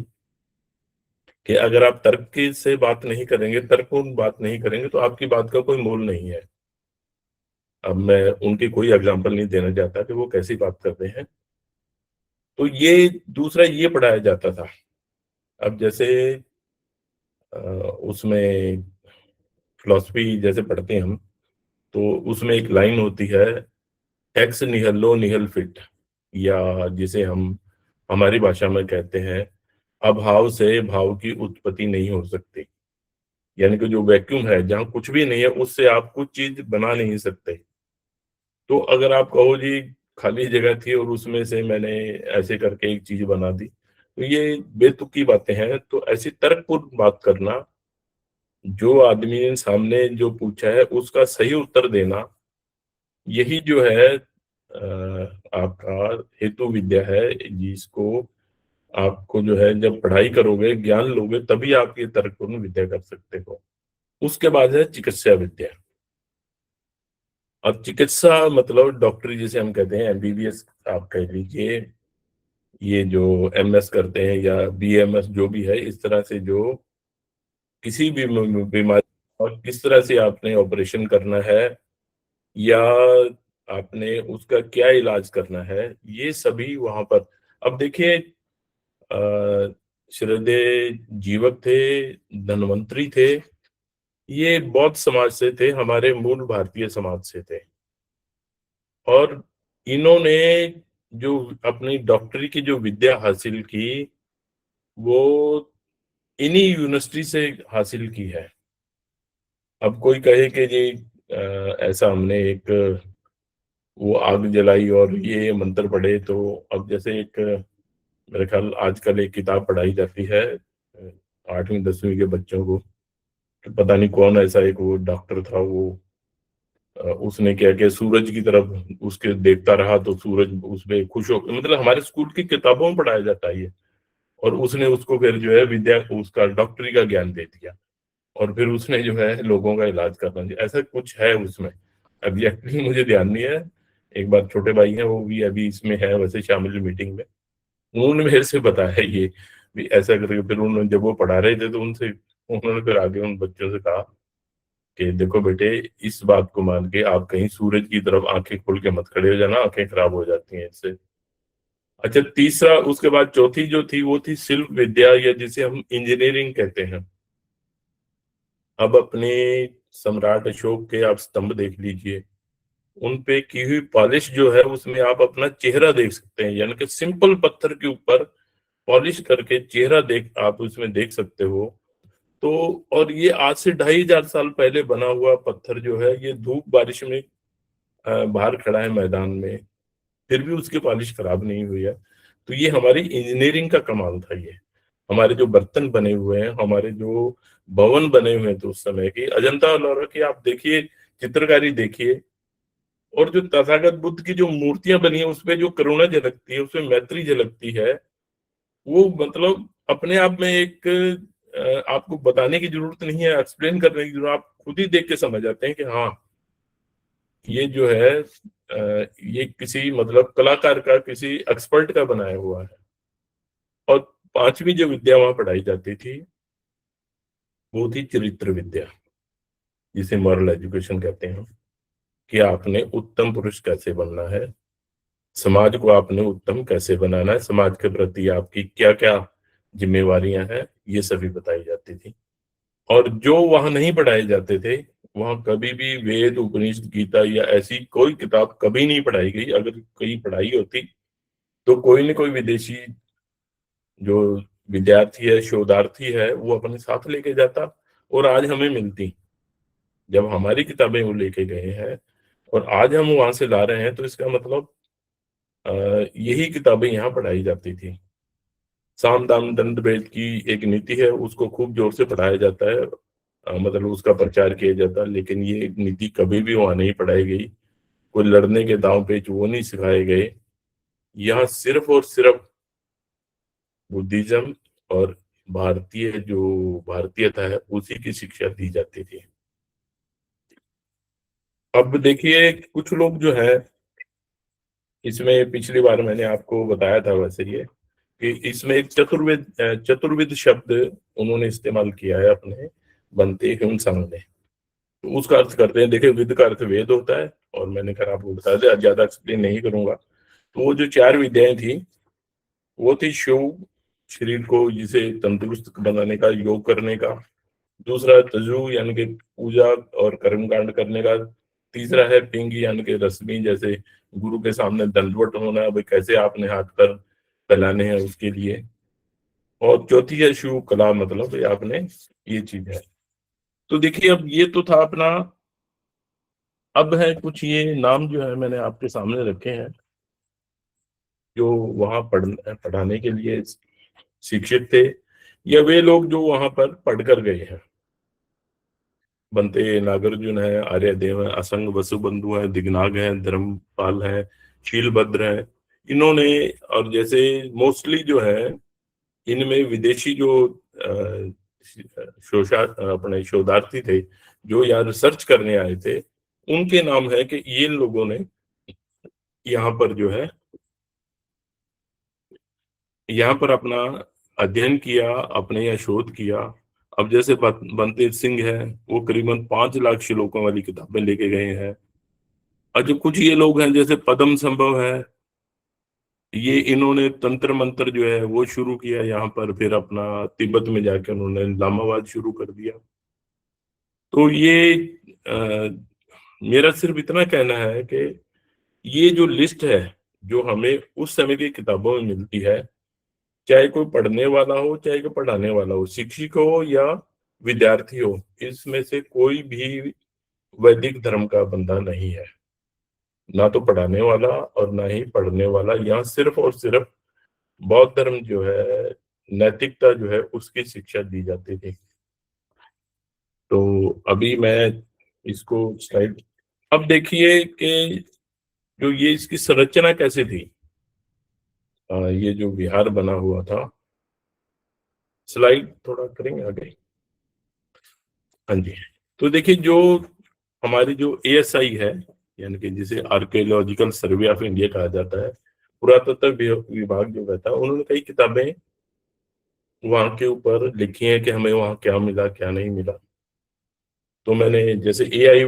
कि अगर आप तर्क की से बात नहीं करेंगे, तर्कपूर्ण बात नहीं करेंगे, तो आपकी बात का कोई मोल नहीं है। अब मैं उनकी कोई एग्जांपल नहीं देना चाहता कि वो कैसी बात करते हैं। तो ये दूसरा ये पढ़ाया जाता था। अब जैसे उसमें फिलॉसफी जैसे पढ़ते हैं हम, तो उसमें एक लाइन होती है, एक्स निहल्लो निहल फिट, या जिसे हम हमारी भाषा में कहते हैं, अभाव से भाव की उत्पत्ति नहीं हो सकती। यानी कि जो वैक्यूम है, जहां कुछ भी नहीं है, उससे आप कुछ चीज बना नहीं सकते। तो अगर आप कहो जी खाली जगह थी और उसमें से मैंने ऐसे करके एक चीज बना दी, तो ये बेतुकी बातें हैं। तो ऐसी तर्कपूर्ण बात करना, जो आदमी ने सामने जो पूछा है उसका सही उत्तर देना, यही जो है आपका हेतु विद्या है, जिसको आपको जो है जब पढ़ाई करोगे, ज्ञान लोगे, तभी आप ये तर्कपूर्ण विद्या कर सकते हो। उसके बाद है चिकित्सा विद्या। अब चिकित्सा मतलब डॉक्टरी जिसे हम कहते हैं, एमबीबीएस आप कह लीजिए, ये जो एमएस करते हैं या बीएमएस जो भी है, इस तरह से जो किसी भी बीमारी और किस तरह से आपने ऑपरेशन करना है, या आपने उसका क्या इलाज करना है, ये सभी वहां पर। अब देखिए, श्रद्धेय जीवक थे, धन्वंतरी थे, ये बौद्ध समाज से थे, हमारे मूल भारतीय समाज से थे। और इन्होंने जो अपनी डॉक्टरी की जो विद्या हासिल की, वो इन्हीं यूनिवर्सिटी से हासिल की है। अब कोई कहे कि जी ऐसा हमने एक वो आग जलाई और ये मंत्र पढ़े, तो अब जैसे एक मेरे ख्याल आजकल एक किताब पढ़ाई जाती है 8वीं 10वीं के बच्चों को, तो पता नहीं कौन ऐसा एक वो डॉक्टर था, वो उसने क्या किया, सूरज की तरफ उसके देखता रहा तो सूरज उसमें खुश हो, मतलब हमारे स्कूल की किताबों में पढ़ाया जाता है ये। और उसने उसको फिर जो है विद्या, उसका डॉक्टरी का ज्ञान दे दिया, और फिर उसने जो है लोगों का इलाज करना चाहिए, ऐसा कुछ है उसमें। एग्जैक्टली मुझे ध्यान नहीं है। एक बार छोटे भाई हैं, वो भी अभी इसमें है वैसे शामिल मीटिंग में, उन्होंने मेरे से बताया ये भी ऐसा करके। फिर उन्होंने जब वो पढ़ा रहे थे तो उनसे उन्होंने फिर आगे उन बच्चों से कहा कि देखो बेटे, इस बात को मान के आप कहीं सूरज की तरफ आंखें खोल के मत खड़े हो जाना, आंखें खराब हो जाती हैं इससे। अच्छा, तीसरा, उसके बाद चौथी जो थी वो थी शिल्प विद्या, या जिसे हम इंजीनियरिंग कहते हैं। अब अपने सम्राट अशोक के आप स्तंभ देख लीजिए, उन पे की हुई पॉलिश जो है, उसमें आप अपना चेहरा देख सकते हैं। यानी कि सिंपल पत्थर के ऊपर पॉलिश करके चेहरा देख आप उसमें देख सकते हो। तो और ये आज से 2500 साल पहले बना हुआ पत्थर जो है, ये धूप बारिश में बाहर खड़ा है मैदान में, फिर भी उसकी पॉलिश खराब नहीं हुई है। तो ये हमारी इंजीनियरिंग का कमाल था। ये हमारे जो बर्तन बने हुए हैं, हमारे जो भवन बने हुए हैं, तो उस समय की अजंता एलोरा की आप देखिए, चित्रकारी देखिए, और जो तथागत बुद्ध की जो मूर्तियां बनी है, उसमें जो करुणा झलकती है, उसमें मैत्री झलकती है, वो मतलब अपने आप में एक आपको बताने की जरूरत नहीं है, एक्सप्लेन करने की जरूरत, आप खुद ही देख के समझ जाते हैं कि हाँ, ये जो है ये किसी मतलब कलाकार का, किसी एक्सपर्ट का बनाया हुआ है। और पांचवी जो विद्या वहां पढ़ाई जाती थी, वो थी चरित्र विद्या, जिसे मॉरल एजुकेशन कहते हैं, कि आपने उत्तम पुरुष कैसे बनना है, समाज को आपने उत्तम कैसे बनाना है, समाज के प्रति आपकी क्या क्या जिम्मेवारियां हैं, ये सभी बताई जाती थी। और जो वहां नहीं पढ़ाए जाते थे, वहां कभी भी वेद उपनिषद गीता या ऐसी कोई किताब कभी नहीं पढ़ाई गई। अगर कहीं पढ़ाई होती तो कोई न कोई विदेशी जो विद्यार्थी है, शोधार्थी है, वो अपने साथ लेके जाता, और आज हमें मिलती। जब हमारी किताबें वो लेके गए हैं और आज हम वहां से ला रहे हैं, तो इसका मतलब अ, यही किताबें यहाँ पढ़ाई जाती थी। साम दाम दंड भेद की एक नीति है, उसको खूब जोर से पढ़ाया जाता है, मतलब उसका प्रचार किया जाता है, लेकिन ये नीति कभी भी वहां नहीं पढ़ाई गई। कोई लड़ने के दांव पेच वो नहीं सिखाए गए। यहाँ सिर्फ और सिर्फ बुद्धिज्म और भारतीय जो भारतीयता है, उसी की शिक्षा दी जाती थी। अब देखिए, कुछ लोग जो है, इसमें पिछली बार मैंने आपको बताया था वैसे ये, कि इसमें एक चतुर्विद शब्द उन्होंने इस्तेमाल किया है अपने बनते हुमसांग ने। तो उसका अर्थ करते हैं, देखिए विद का अर्थ वेद होता है, और मैंने खैर आपको बता दिया, ज्यादा एक्सप्लेन नहीं करूंगा। तो वो जो चार विद्याएं थी, वो थी शिव, शरीर को जिसे तंदुरुस्त बनाने का, योग करने का, दूसरा तजु यानी कि पूजा और कर्मकांड करने का, तीसरा है पिंग यानी कि रश्मि, जैसे गुरु के सामने दंडवत होना, भाई कैसे आपने हाथ पर फैलाने हैं उसके लिए, और चौथी है शिव कला, मतलब ये आपने ये चीज है। तो देखिए अब ये तो था अपना, अब है कुछ ये नाम जो है मैंने आपके सामने रखे हैं, जो वहां पढ़ाने के लिए शिक्षित थे, या वे लोग जो वहां पर पढ़कर गए हैं। बनते नागार्जुन है, आर्यदेव है, असंग वसुबंधु है, दिग्नाग है, धर्मपाल है, शीलभद्र है, इन्होंने, और जैसे मोस्टली जो है इनमें विदेशी जो शोषा अपने शोधार्थी थे जो यहाँ रिसर्च करने आए थे, उनके नाम है कि ये लोगों ने यहाँ पर जो है, यहाँ पर अपना अध्ययन किया, अपने यहाँ शोध किया। अब जैसे बनतेज सिंह है, वो करीबन 5 लाख श्लोकों वाली किताबें लेके गए हैं। और जो कुछ ये लोग हैं जैसे पद्म संभव है, ये इन्होंने तंत्र मंत्र जो है वो शुरू किया यहाँ पर, फिर अपना तिब्बत में जाके उन्होंने लामावाद शुरू कर दिया। तो ये मेरा सिर्फ इतना कहना है कि ये जो लिस्ट है जो हमें उस समय की किताबों में मिलती है, चाहे कोई पढ़ने वाला हो चाहे कोई पढ़ाने वाला हो, शिक्षक हो या विद्यार्थी हो, इसमें से कोई भी वैदिक धर्म का बंदा नहीं है, ना तो पढ़ाने वाला और ना ही पढ़ने वाला। यहाँ सिर्फ और सिर्फ बौद्ध धर्म जो है, नैतिकता जो है उसकी शिक्षा दी जाती थी। तो अभी मैं इसको स्लाइड, अब देखिए कि जो ये इसकी संरचना कैसे थी। ये जो विहार बना हुआ था, स्लाइड थोड़ा करेंगे आगे। हाँ जी। तो देखिए जो हमारी जो एएसआई है, यानी कि जिसे आर्कियोलॉजिकल सर्वे ऑफ इंडिया कहा जाता है, पुरातत्व विभाग जो कहता है, उन्होंने कई किताबें वहां के ऊपर लिखी हैं कि हमें वहां क्या मिला क्या नहीं मिला। तो मैंने जैसे एआई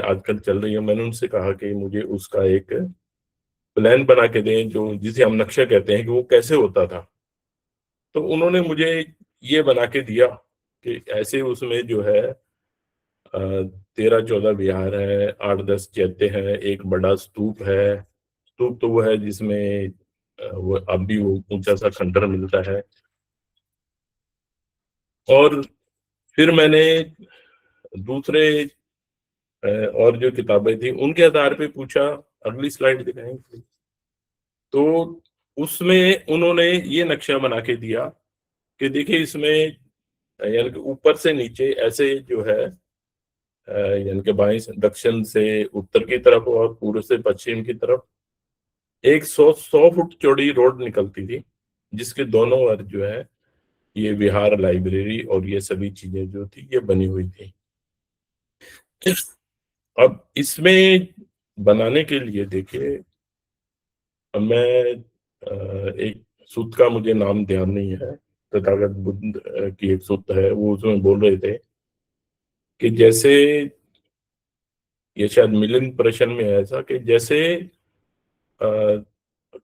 आजकल चल रही है, मैंने उनसे कहा कि मुझे उसका एक प्लान बना के दें, जो जिसे हम नक्शा कहते हैं, कि वो कैसे होता था। तो उन्होंने मुझे ये बना के दिया कि ऐसे उसमें जो है 13-14 विहार है, 8-10 चैत्य है, एक बड़ा स्तूप है। स्तूप तो वो है जिसमें वो अब भी वो ऊंचा सा खंडर मिलता है। और फिर मैंने दूसरे और जो किताबें थी उनके आधार पे पूछा। अगली स्लाइड दिखाएंगे। तो उसमें उन्होंने ये नक्शा बना के दिया कि देखिए इसमें यानी कि ऊपर से नीचे ऐसे जो है, यानी कि बाएं से दक्षिण से उत्तर की तरफ और पूर्व से पश्चिम की तरफ एक 100 फुट चौड़ी रोड निकलती थी, जिसके दोनों ओर जो है ये विहार, लाइब्रेरी और ये सभी चीजें जो थी ये बनी हुई थी। अब इसमें बनाने के लिए देखिए, मैं एक सूत का मुझे नाम ध्यान नहीं है, तथागत बुद्ध की एक सूत है, वो उसमें बोल रहे थे कि जैसे, ये शायद मिलिंद प्रश्न में है ऐसा, कि जैसे अ,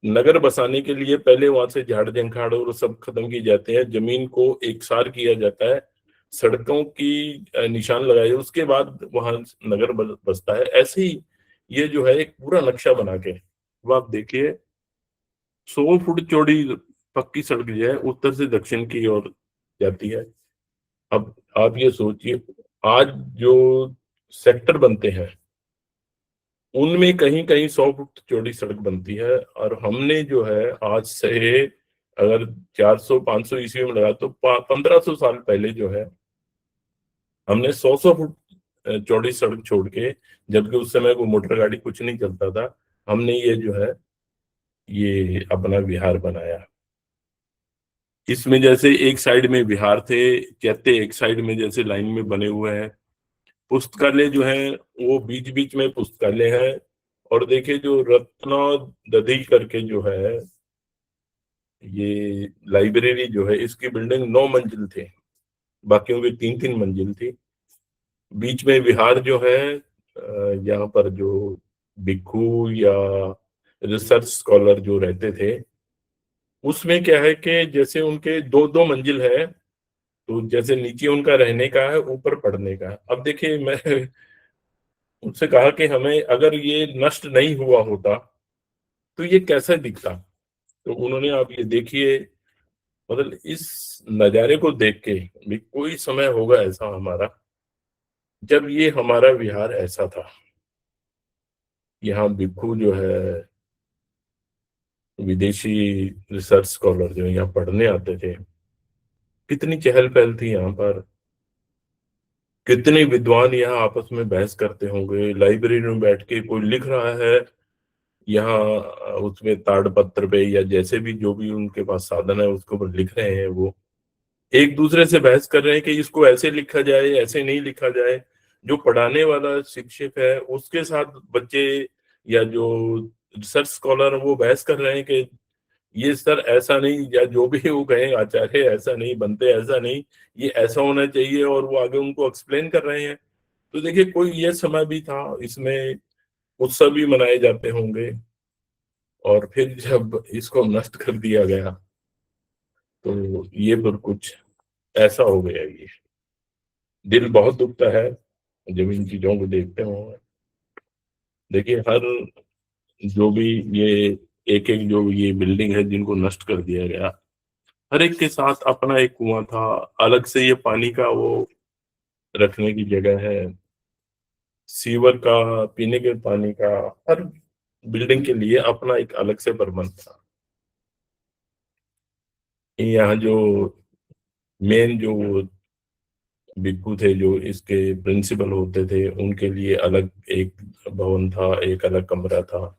नगर बसाने के लिए पहले वहां से झाड़ जंखाड़ और सब खत्म की जाते हैं, जमीन को एकसार किया जाता है, सड़कों की निशान लगाए, उसके बाद वहां नगर बसता है। ऐसे ही ये जो है एक पूरा नक्शा बना के, वो आप देखिए 100 फुट चौड़ी पक्की सड़क जो है उत्तर से दक्षिण की ओर जाती है। अब आप ये सोचिए, आज जो सेक्टर बनते हैं उनमें कहीं कहीं 100 फुट चौड़ी सड़क बनती है, और हमने जो है आज से अगर 400-500 ईस्वी में लगा तो 1500 साल पहले जो है हमने 100-100 फुट चौड़ी सड़क छोड़ के, जबकि उस समय वो मोटर गाड़ी कुछ नहीं चलता था, हमने ये जो है ये अपना विहार बनाया। इसमें जैसे एक साइड में विहार थे, चैत्य एक साइड में जैसे लाइन में बने हुए हैं, पुस्तकालय जो है वो बीच बीच में पुस्तकालय है। और देखिए जो रत्ना दधी करके जो है ये लाइब्रेरी जो है, इसकी बिल्डिंग 9 मंजिल थे, बाकियों की 3-3 मंजिल थी। बीच में विहार जो है, यहाँ पर जो भिक्खु या रिसर्च स्कॉलर जो रहते थे, उसमें क्या है कि जैसे उनके 2-2 मंजिल है, तो जैसे नीचे उनका रहने का है, ऊपर पढ़ने का है। अब देखिए मैं उनसे कहा कि हमें अगर ये नष्ट नहीं हुआ होता, तो ये कैसा दिखता? तो उन्होंने आप ये देखिए मतलब इस नज़ारे को देख के भी कोई समय होगा ऐसा हमारा, जब ये हमारा विहार ऐसा था। यहाँ भिक्षु जो है, विदेशी रिसर्च स्कॉलर जो यहाँ पढ़ने आते थे, कितनी चहल-पहल थी यहाँ पर, कितने विद्वान यहाँ आपस में बहस करते होंगे, लाइब्रेरी में बैठ के कोई लिख रहा है, यहाँ उसमें ताड़पत्र पे या जैसे भी जो भी उनके पास साधन है उसके ऊपर लिख रहे हैं वो। एक दूसरे से बहस कर रहे हैं कि इसको ऐसे लिखा जाए, ऐसे नहीं लिखा जाए। जो पढ़ाने वाला शिक्षक है, उसके साथ बच्चे या जो रिसर्च स्कॉलर है वो बहस कर रहे हैं कि ये सर ऐसा नहीं या जो भी वो कहें आचार्य ऐसा नहीं बनते, ऐसा नहीं, ये ऐसा होना चाहिए और वो आगे उनको एक्सप्लेन कर रहे हैं। तो देखिए कोई ये समय भी था, इसमें उत्सव भी मनाए जाते होंगे और फिर जब इसको नष्ट कर दिया गया, तो ये फिर कुछ ऐसा हो गया ये। दिल बहुत दुखता है जब इन चीज़ों को देखते हो। देखिए हर जो भी ये एक-एक जो ये बिल्डिंग है जिनको नष्ट कर दिया गया, हर एक के साथ अपना एक कुआँ था, अलग से ये पानी का वो रखने की जगह है, सीवर का, पीने के पानी का, हर बिल्डिंग के लिए अपना एक अलग से प्रबंध था। यहाँ जो मेन जो भिक्षु थे, जो इसके प्रिंसिपल होते थे, उनके लिए अलग एक भवन था, एक अलग कमरा था।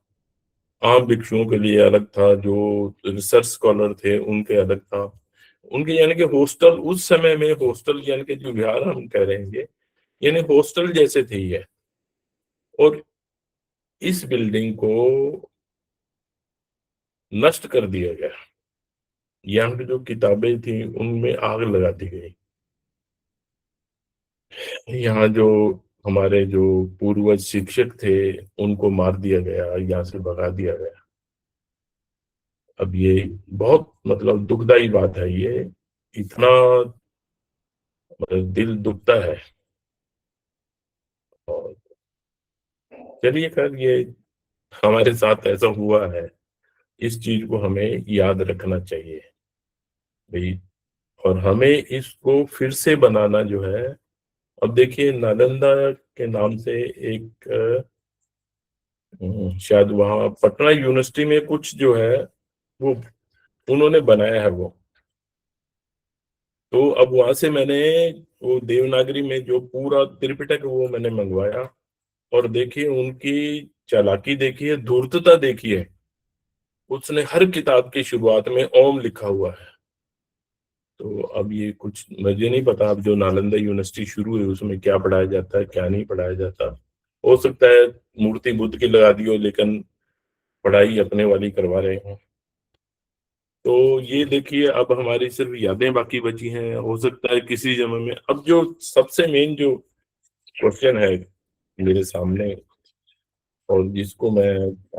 आम भिक्षुओं के लिए अलग था, जो रिसर्च स्कॉलर थे, उनके अलग था। उनके यानी कि हॉस्टल उस समय में हॉस्टल यानी कि जो विहार हम कह रहे हैं ये, यानी हॉस्टल जैसे थे ये। और इस बिल्डिंग को नष्ट कर दिया गया। यहाँ की जो किताबें थी, उनमें आग लगा दी गई। यहाँ जो हमारे जो पूर्वज शिक्षक थे, उनको मार दिया गया, यहाँ से भगा दिया गया। अब ये बहुत मतलब दुखदाई बात है ये, इतना दिल दुखता है। और चलिए खैर ये हमारे साथ ऐसा हुआ है, इस चीज को हमें याद रखना चाहिए भाई। और हमें इसको फिर से बनाना जो है, अब देखिए नालंदा के नाम से एक शायद वहाँ पटना यूनिवर्सिटी में कुछ जो है वो उन्होंने बनाया है वो। तो अब वहां से मैंने वो देवनागरी में जो पूरा त्रिपिटक वो मैंने मंगवाया और देखिए उनकी चालाकी देखिए, धूर्तता देखिए। उसने हर किताब की शुरुआत में ओम लिखा हुआ है। तो अब ये कुछ मुझे नहीं पता, अब जो नालंदा यूनिवर्सिटी शुरू है उसमें क्या पढ़ाया जाता है, क्या नहीं पढ़ाया जाता। हो सकता है मूर्ति बुद्ध की लगा दी हो, लेकिन पढ़ाई अपने वाली करवा रहे हो। तो ये देखिए अब हमारी सिर्फ यादें बाकी बची हैं। हो सकता है किसी जन्म में, अब जो सबसे मेन जो क्वेश्चन है मेरे सामने और जिसको मैं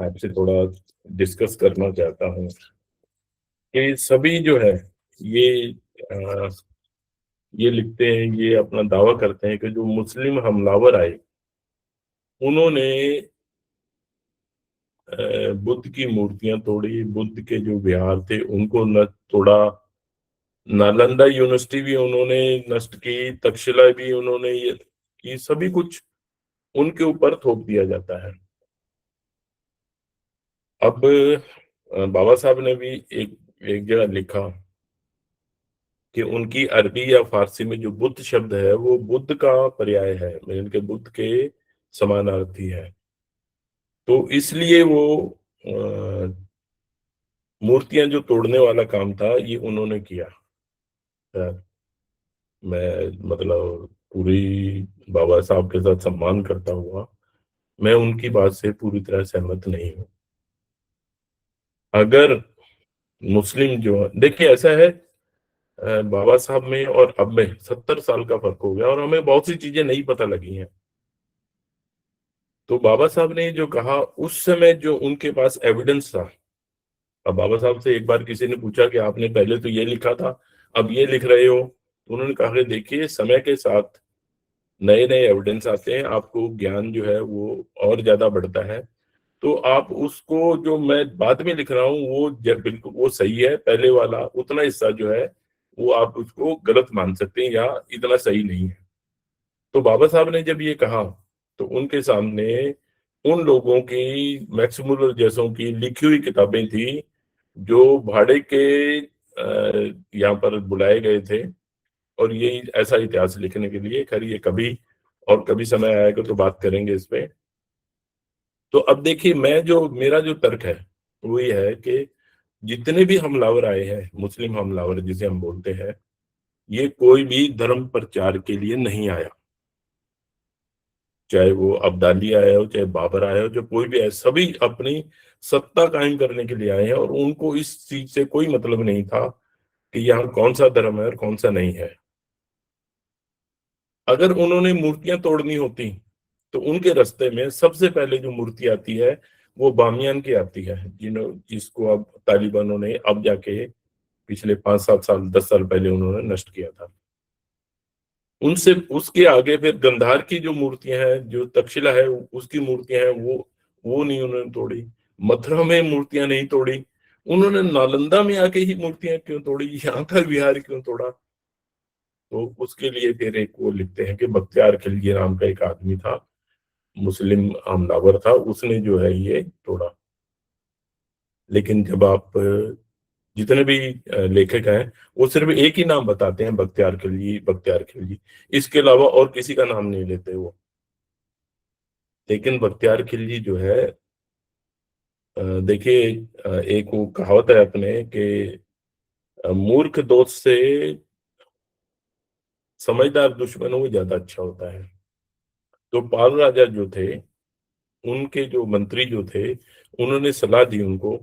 आपसे थोड़ा डिस्कस करना चाहता हूँ कि सभी जो है ये अ, ये लिखते हैं, ये अपना दावा करते हैं कि जो मुस्लिम हमलावर आए उन्होंने बुद्ध की मूर्तियां तोड़ी, बुद्ध के जो विहार थे उनको न तोड़ा, नालंदा यूनिवर्सिटी भी उन्होंने नष्ट की, तक्षशिला भी उन्होंने ये की, सभी कुछ उनके ऊपर थोप दिया जाता है। अब बाबा साहब ने भी एक एक जगह लिखा कि उनकी अरबी या फारसी में जो बुद्ध शब्द है वो बुद्ध का पर्याय है, यानी कि बुद्ध के समानार्थी है। तो इसलिए वो मूर्तियां जो तोड़ने वाला काम था ये उन्होंने किया। मैं मतलब पूरी बाबा साहब के साथ सम्मान करता हुआ मैं उनकी बात से पूरी तरह सहमत नहीं हूँ। अगर मुस्लिम जो देखिए ऐसा है, बाबा साहब में और अब में 70 साल का फर्क हो गया और हमें बहुत सी चीजें नहीं पता लगी हैं। तो बाबा साहब ने जो कहा उस समय जो उनके पास एविडेंस था, अब बाबा साहब से एक बार किसी ने पूछा कि आपने पहले तो ये लिखा था, अब ये लिख रहे हो, उन्होंने कहा कि देखिए समय के साथ नए-नए एविडेंस आते हैं, आपको ज्ञान जो है वो और ज़्यादा बढ़ता है। तो आप उसको जो मैं बाद में लिख रहा हूँ वो बिल्कुल वो सही है, पहले वाला उतना हिस्सा जो है, वो आप उसको गलत मान सकते हैं या इतना सही नहीं है। तो बाबा साहब ने जब ये कहा, तो उनके सामने उन लोगों की मैक्स मुलर जैसों की लिखी हुई किताबें थी, जो भाड़े के यहाँ पर बुलाए गए थे और ये ऐसा इतिहास लिखने के लिए। खैर ये कभी और कभी समय आएगा तो बात करेंगे इस पे। तो अब देखिए मेरा जो तर्क है, वो ये है कि जितने भी हमलावर आए हैं, मुस्लिम हमलावर जिसे हम बोलते हैं, ये कोई भी धर्म प्रचार के लिए नहीं आया। चाहे वो अब्दाली आया हो, चाहे बाबर आया हो, जो कोई भी आया, सभी अपनी सत्ता कायम करने के लिए आए हैं और उनको इस चीज से कोई मतलब नहीं था कि यहाँ कौन सा धर्म है और कौन सा नहीं है। अगर उन्होंने मूर्तियां तोड़नी होती, तो उनके रास्ते में सबसे पहले जो मूर्ति आती है, वो बामियान की आती है, जिसको अब तालिबानों ने अब जाके पिछले 5-7 साल 10 साल पहले उन्होंने नष्ट किया था। उनसे उसके आगे फिर गंधार की जो मूर्तियां हैं, जो तक्षशिला है उसकी मूर्तियां हैं, वो नहीं उन्होंने तोड़ी। मथुरा में मूर्तियां नहीं तोड़ी। उन्होंने नालंदा में आके ही मूर्तियां क्यों तोड़ी, यहाँ का विहार क्यों तोड़ा? तो उसके लिए फिर एक वो लिखते हैं कि बख्तियार खिलजी नाम का एक आदमी था, मुस्लिम हमलावर था, उसने जो है ये तोड़ा। लेकिन जब आप जितने भी लेखक हैं, वो सिर्फ एक ही नाम बताते हैं, बख्तियार खिलजी, बख्तियार खिलजी। इसके अलावा और किसी का नाम नहीं लेते वो। लेकिन बख्तियार खिलजी जो है, देखिए, एक वो कहावत है अपने कि मूर्ख दोस्त से समझदार दुश्मनों में ज्यादा अच्छा होता है। तो पाल राजा जो थे, उनके जो मंत्री जो थे, उन्होंने सलाह दी उनको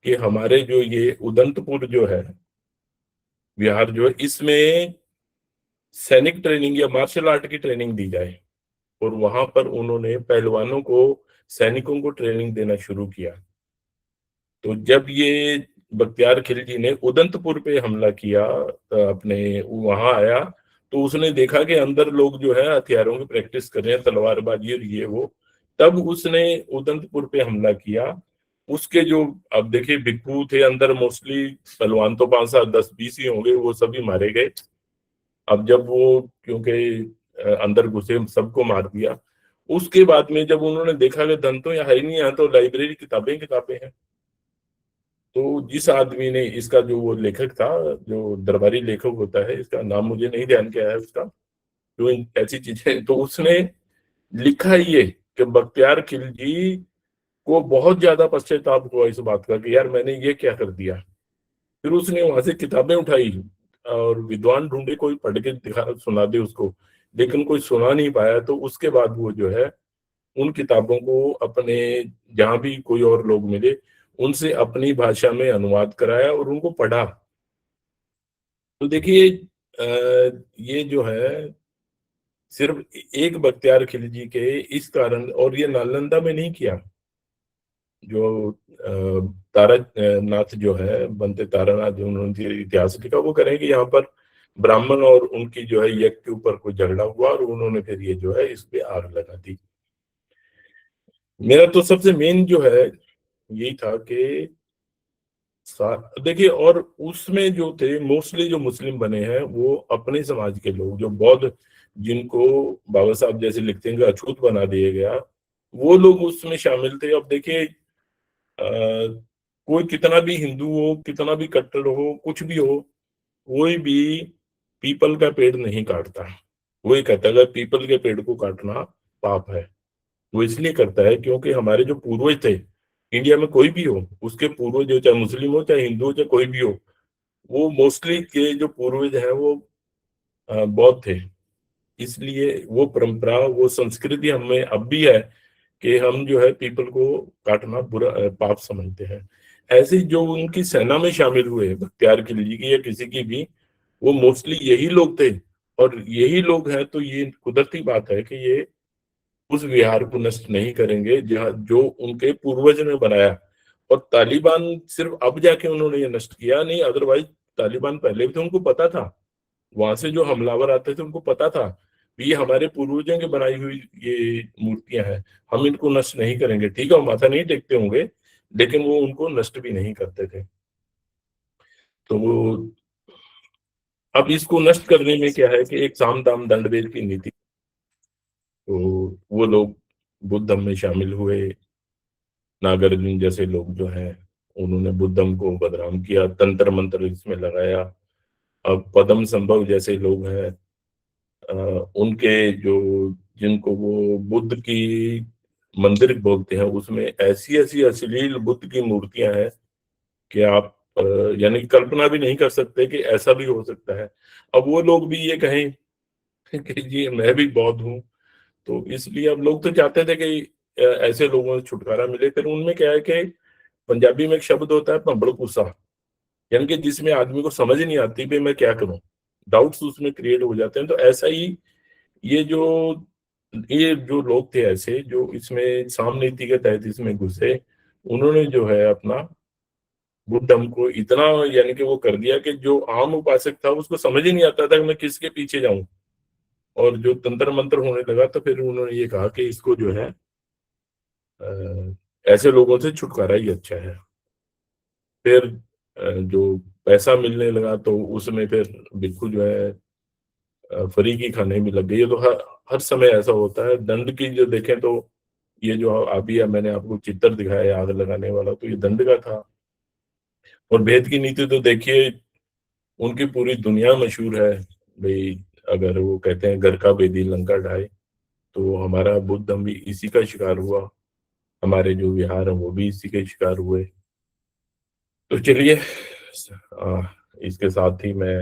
कि हमारे जो ये उदंतपुर जो है, बिहार जो है, इसमें सैनिक ट्रेनिंग या मार्शल आर्ट की ट्रेनिंग दी जाए। और वहां पर उन्होंने पहलवानों को, सैनिकों को ट्रेनिंग देना शुरू किया। तो जब ये बख्तियार खिलजी ने उदंतपुर पे हमला किया, अपने वहां आया, तो उसने देखा कि अंदर लोग जो है हथियारों की प्रैक्टिस कर रहे हैं, तलवारबाजी और ये वो। तब उसने उदंतपुर पे हमला किया। उसके जो, अब देखिए, भिक्खू थे अंदर, मोस्टली पहलवान तो 5, 7, 10, 20 ही होंगे, वो सभी मारे गए। अब जब वो, क्योंकि अंदर घुसे, सबको मार दिया। उसके बाद में जब उन्होंने देखा कि धन तो यहाँ है ही नहीं, यहाँ तो लाइब्रेरी किताबें किताबें हैं। तो जिस आदमी ने इसका, जो वो लेखक था, जो दरबारी लेखक होता है, इसका नाम मुझे नहीं ध्यान क्या है उसका, जो ऐसी चीजें, तो उसने लिखा ये कि बख्तियार खिलजी को बहुत ज्यादा पश्चाताप हुआ इस बात का कि यार मैंने ये क्या कर दिया। फिर उसने वहां से किताबें उठाई और विद्वान ढूंढे, कोई पढ़ के दिखा सुना दे उसको, लेकिन कोई सुना नहीं पाया। तो उसके बाद वो जो है, उन किताबों को अपने, जहां भी कोई और लोग मिले, उनसे अपनी भाषा में अनुवाद कराया और उनको पढ़ा। तो देखिए, ये जो है सिर्फ एक बख्तियार खिलजी के इस कारण, और ये नालंदा में नहीं किया। जो तारा नाथ जो है, बनते तारानाथ, जो उन्होंने इतिहास लिखा, वो करें कि यहाँ पर ब्राह्मण और उनकी जो है यज्ञ के ऊपर कोई झगड़ा हुआ और उन्होंने फिर ये जो है इस पे आग लगा दी। मेरा तो सबसे मेन जो है यही था कि देखिए, और उसमें जो थे मोस्टली जो मुस्लिम बने हैं, वो अपने समाज के लोग, जो बौद्ध, जिनको बाबा साहब जैसे लिखते हैं कि अछूत बना दिया गया, वो लोग उसमें शामिल थे। अब देखिए, कोई कितना भी हिंदू हो, कितना भी कट्टर हो, कुछ भी हो, कोई भी पीपल का पेड़ नहीं काटता। वही कहता है, अगर पीपल के पेड़ को काटना पाप है। वो इसलिए करता है क्योंकि हमारे जो पूर्वज थे, इंडिया में कोई भी हो, उसके पूर्वज हो, चाहे मुस्लिम हो, चाहे हिंदू हो, चाहे कोई भी हो, वो मोस्टली के जो पूर्वज हैं वो बौद्ध थे। इसलिए वो परंपरा, वो संस्कृति हमें अब भी है कि हम जो है पीपल को काटना बुरा, पाप समझते हैं। ऐसे ही जो उनकी सेना में शामिल हुए, बख्तियार खिलजी की या किसी की भी, वो मोस्टली यही लोग थे। और यही लोग हैं, तो ये कुदरती बात है कि ये उस विहार को नष्ट नहीं करेंगे जहाँ जो उनके पूर्वज ने बनाया। और तालिबान सिर्फ अब जाके उन्होंने ये नष्ट किया नहीं, अदरवाइज तालिबान पहले भी थे, उनको पता था। वहां से जो हमलावर आते थे उनको पता था कि ये हमारे पूर्वजों की बनाई हुई ये मूर्तियां हैं, हम इनको नष्ट नहीं करेंगे। ठीक है, वो माथा नहीं टेकते होंगे, लेकिन वो उनको नष्ट भी नहीं करते थे। तो वो अब इसको नष्ट करने में क्या है कि एक साम दाम दंड भेद की नीति। तो वो लोग बुद्ध धर्म में शामिल हुए। नागार्जुन जैसे लोग जो हैं, उन्होंने बुद्ध धर्म को बदनाम किया, तंत्र मंत्र इसमें लगाया। अब पद्म संभव जैसे लोग हैं, अ, उनके जो जिनको वो बुद्ध की मंदिर बोलते हैं, उसमें ऐसी ऐसी अश्लील बुद्ध की मूर्तियां हैं कि आप यानी कल्पना भी नहीं कर सकते कि ऐसा भी हो सकता है। अब वो लोग भी ये कहें कि जी मैं भी बौद्ध हूँ, तो इसलिए अब लोग तो चाहते थे कि ऐसे लोगों से छुटकारा मिले। फिर उनमें क्या है कि पंजाबी में एक शब्द होता है भंबल, यानी कि जिसमें आदमी को समझ ही नहीं आती भाई मैं क्या करूं, डाउट्स उसमें क्रिएट हो जाते हैं। तो ऐसा ही ये जो ये जो लोग थे ऐसे जो इसमें साम नीति के तहत इसमें घुसे, उन्होंने जो है अपना बुद्धम को इतना यानी कि वो कर दिया कि जो आम उपासक था उसको समझ ही नहीं आता था कि मैं किसके पीछे जाऊं। और जो तंत्र मंत्र होने लगा तो फिर उन्होंने ये कहा कि इसको जो है ऐसे लोगों से छुटकारा ही अच्छा है। फिर जो पैसा मिलने लगा तो उसमें फिर बिल्कुल जो है फ्री की खाने भी लग गई। ये तो हर हर समय ऐसा होता है। दंड की जो देखें तो ये जो अभी मैंने आपको चित्र दिखाया आग लगाने वाला, तो ये दंड का था। और भेद की नीति तो देखिए, उनकी पूरी दुनिया मशहूर है भाई। अगर वो कहते हैं घर का भेदी लंका ढाए, तो हमारा बुद्ध हम भी इसी का शिकार हुआ, हमारे जो विहार है वो भी इसी के शिकार हुए। तो चलिए, इसके साथ ही मैं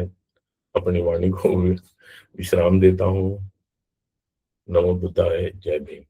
अपनी वाणी को विश्राम देता हूँ। नमो बुद्धाय, जय भीम।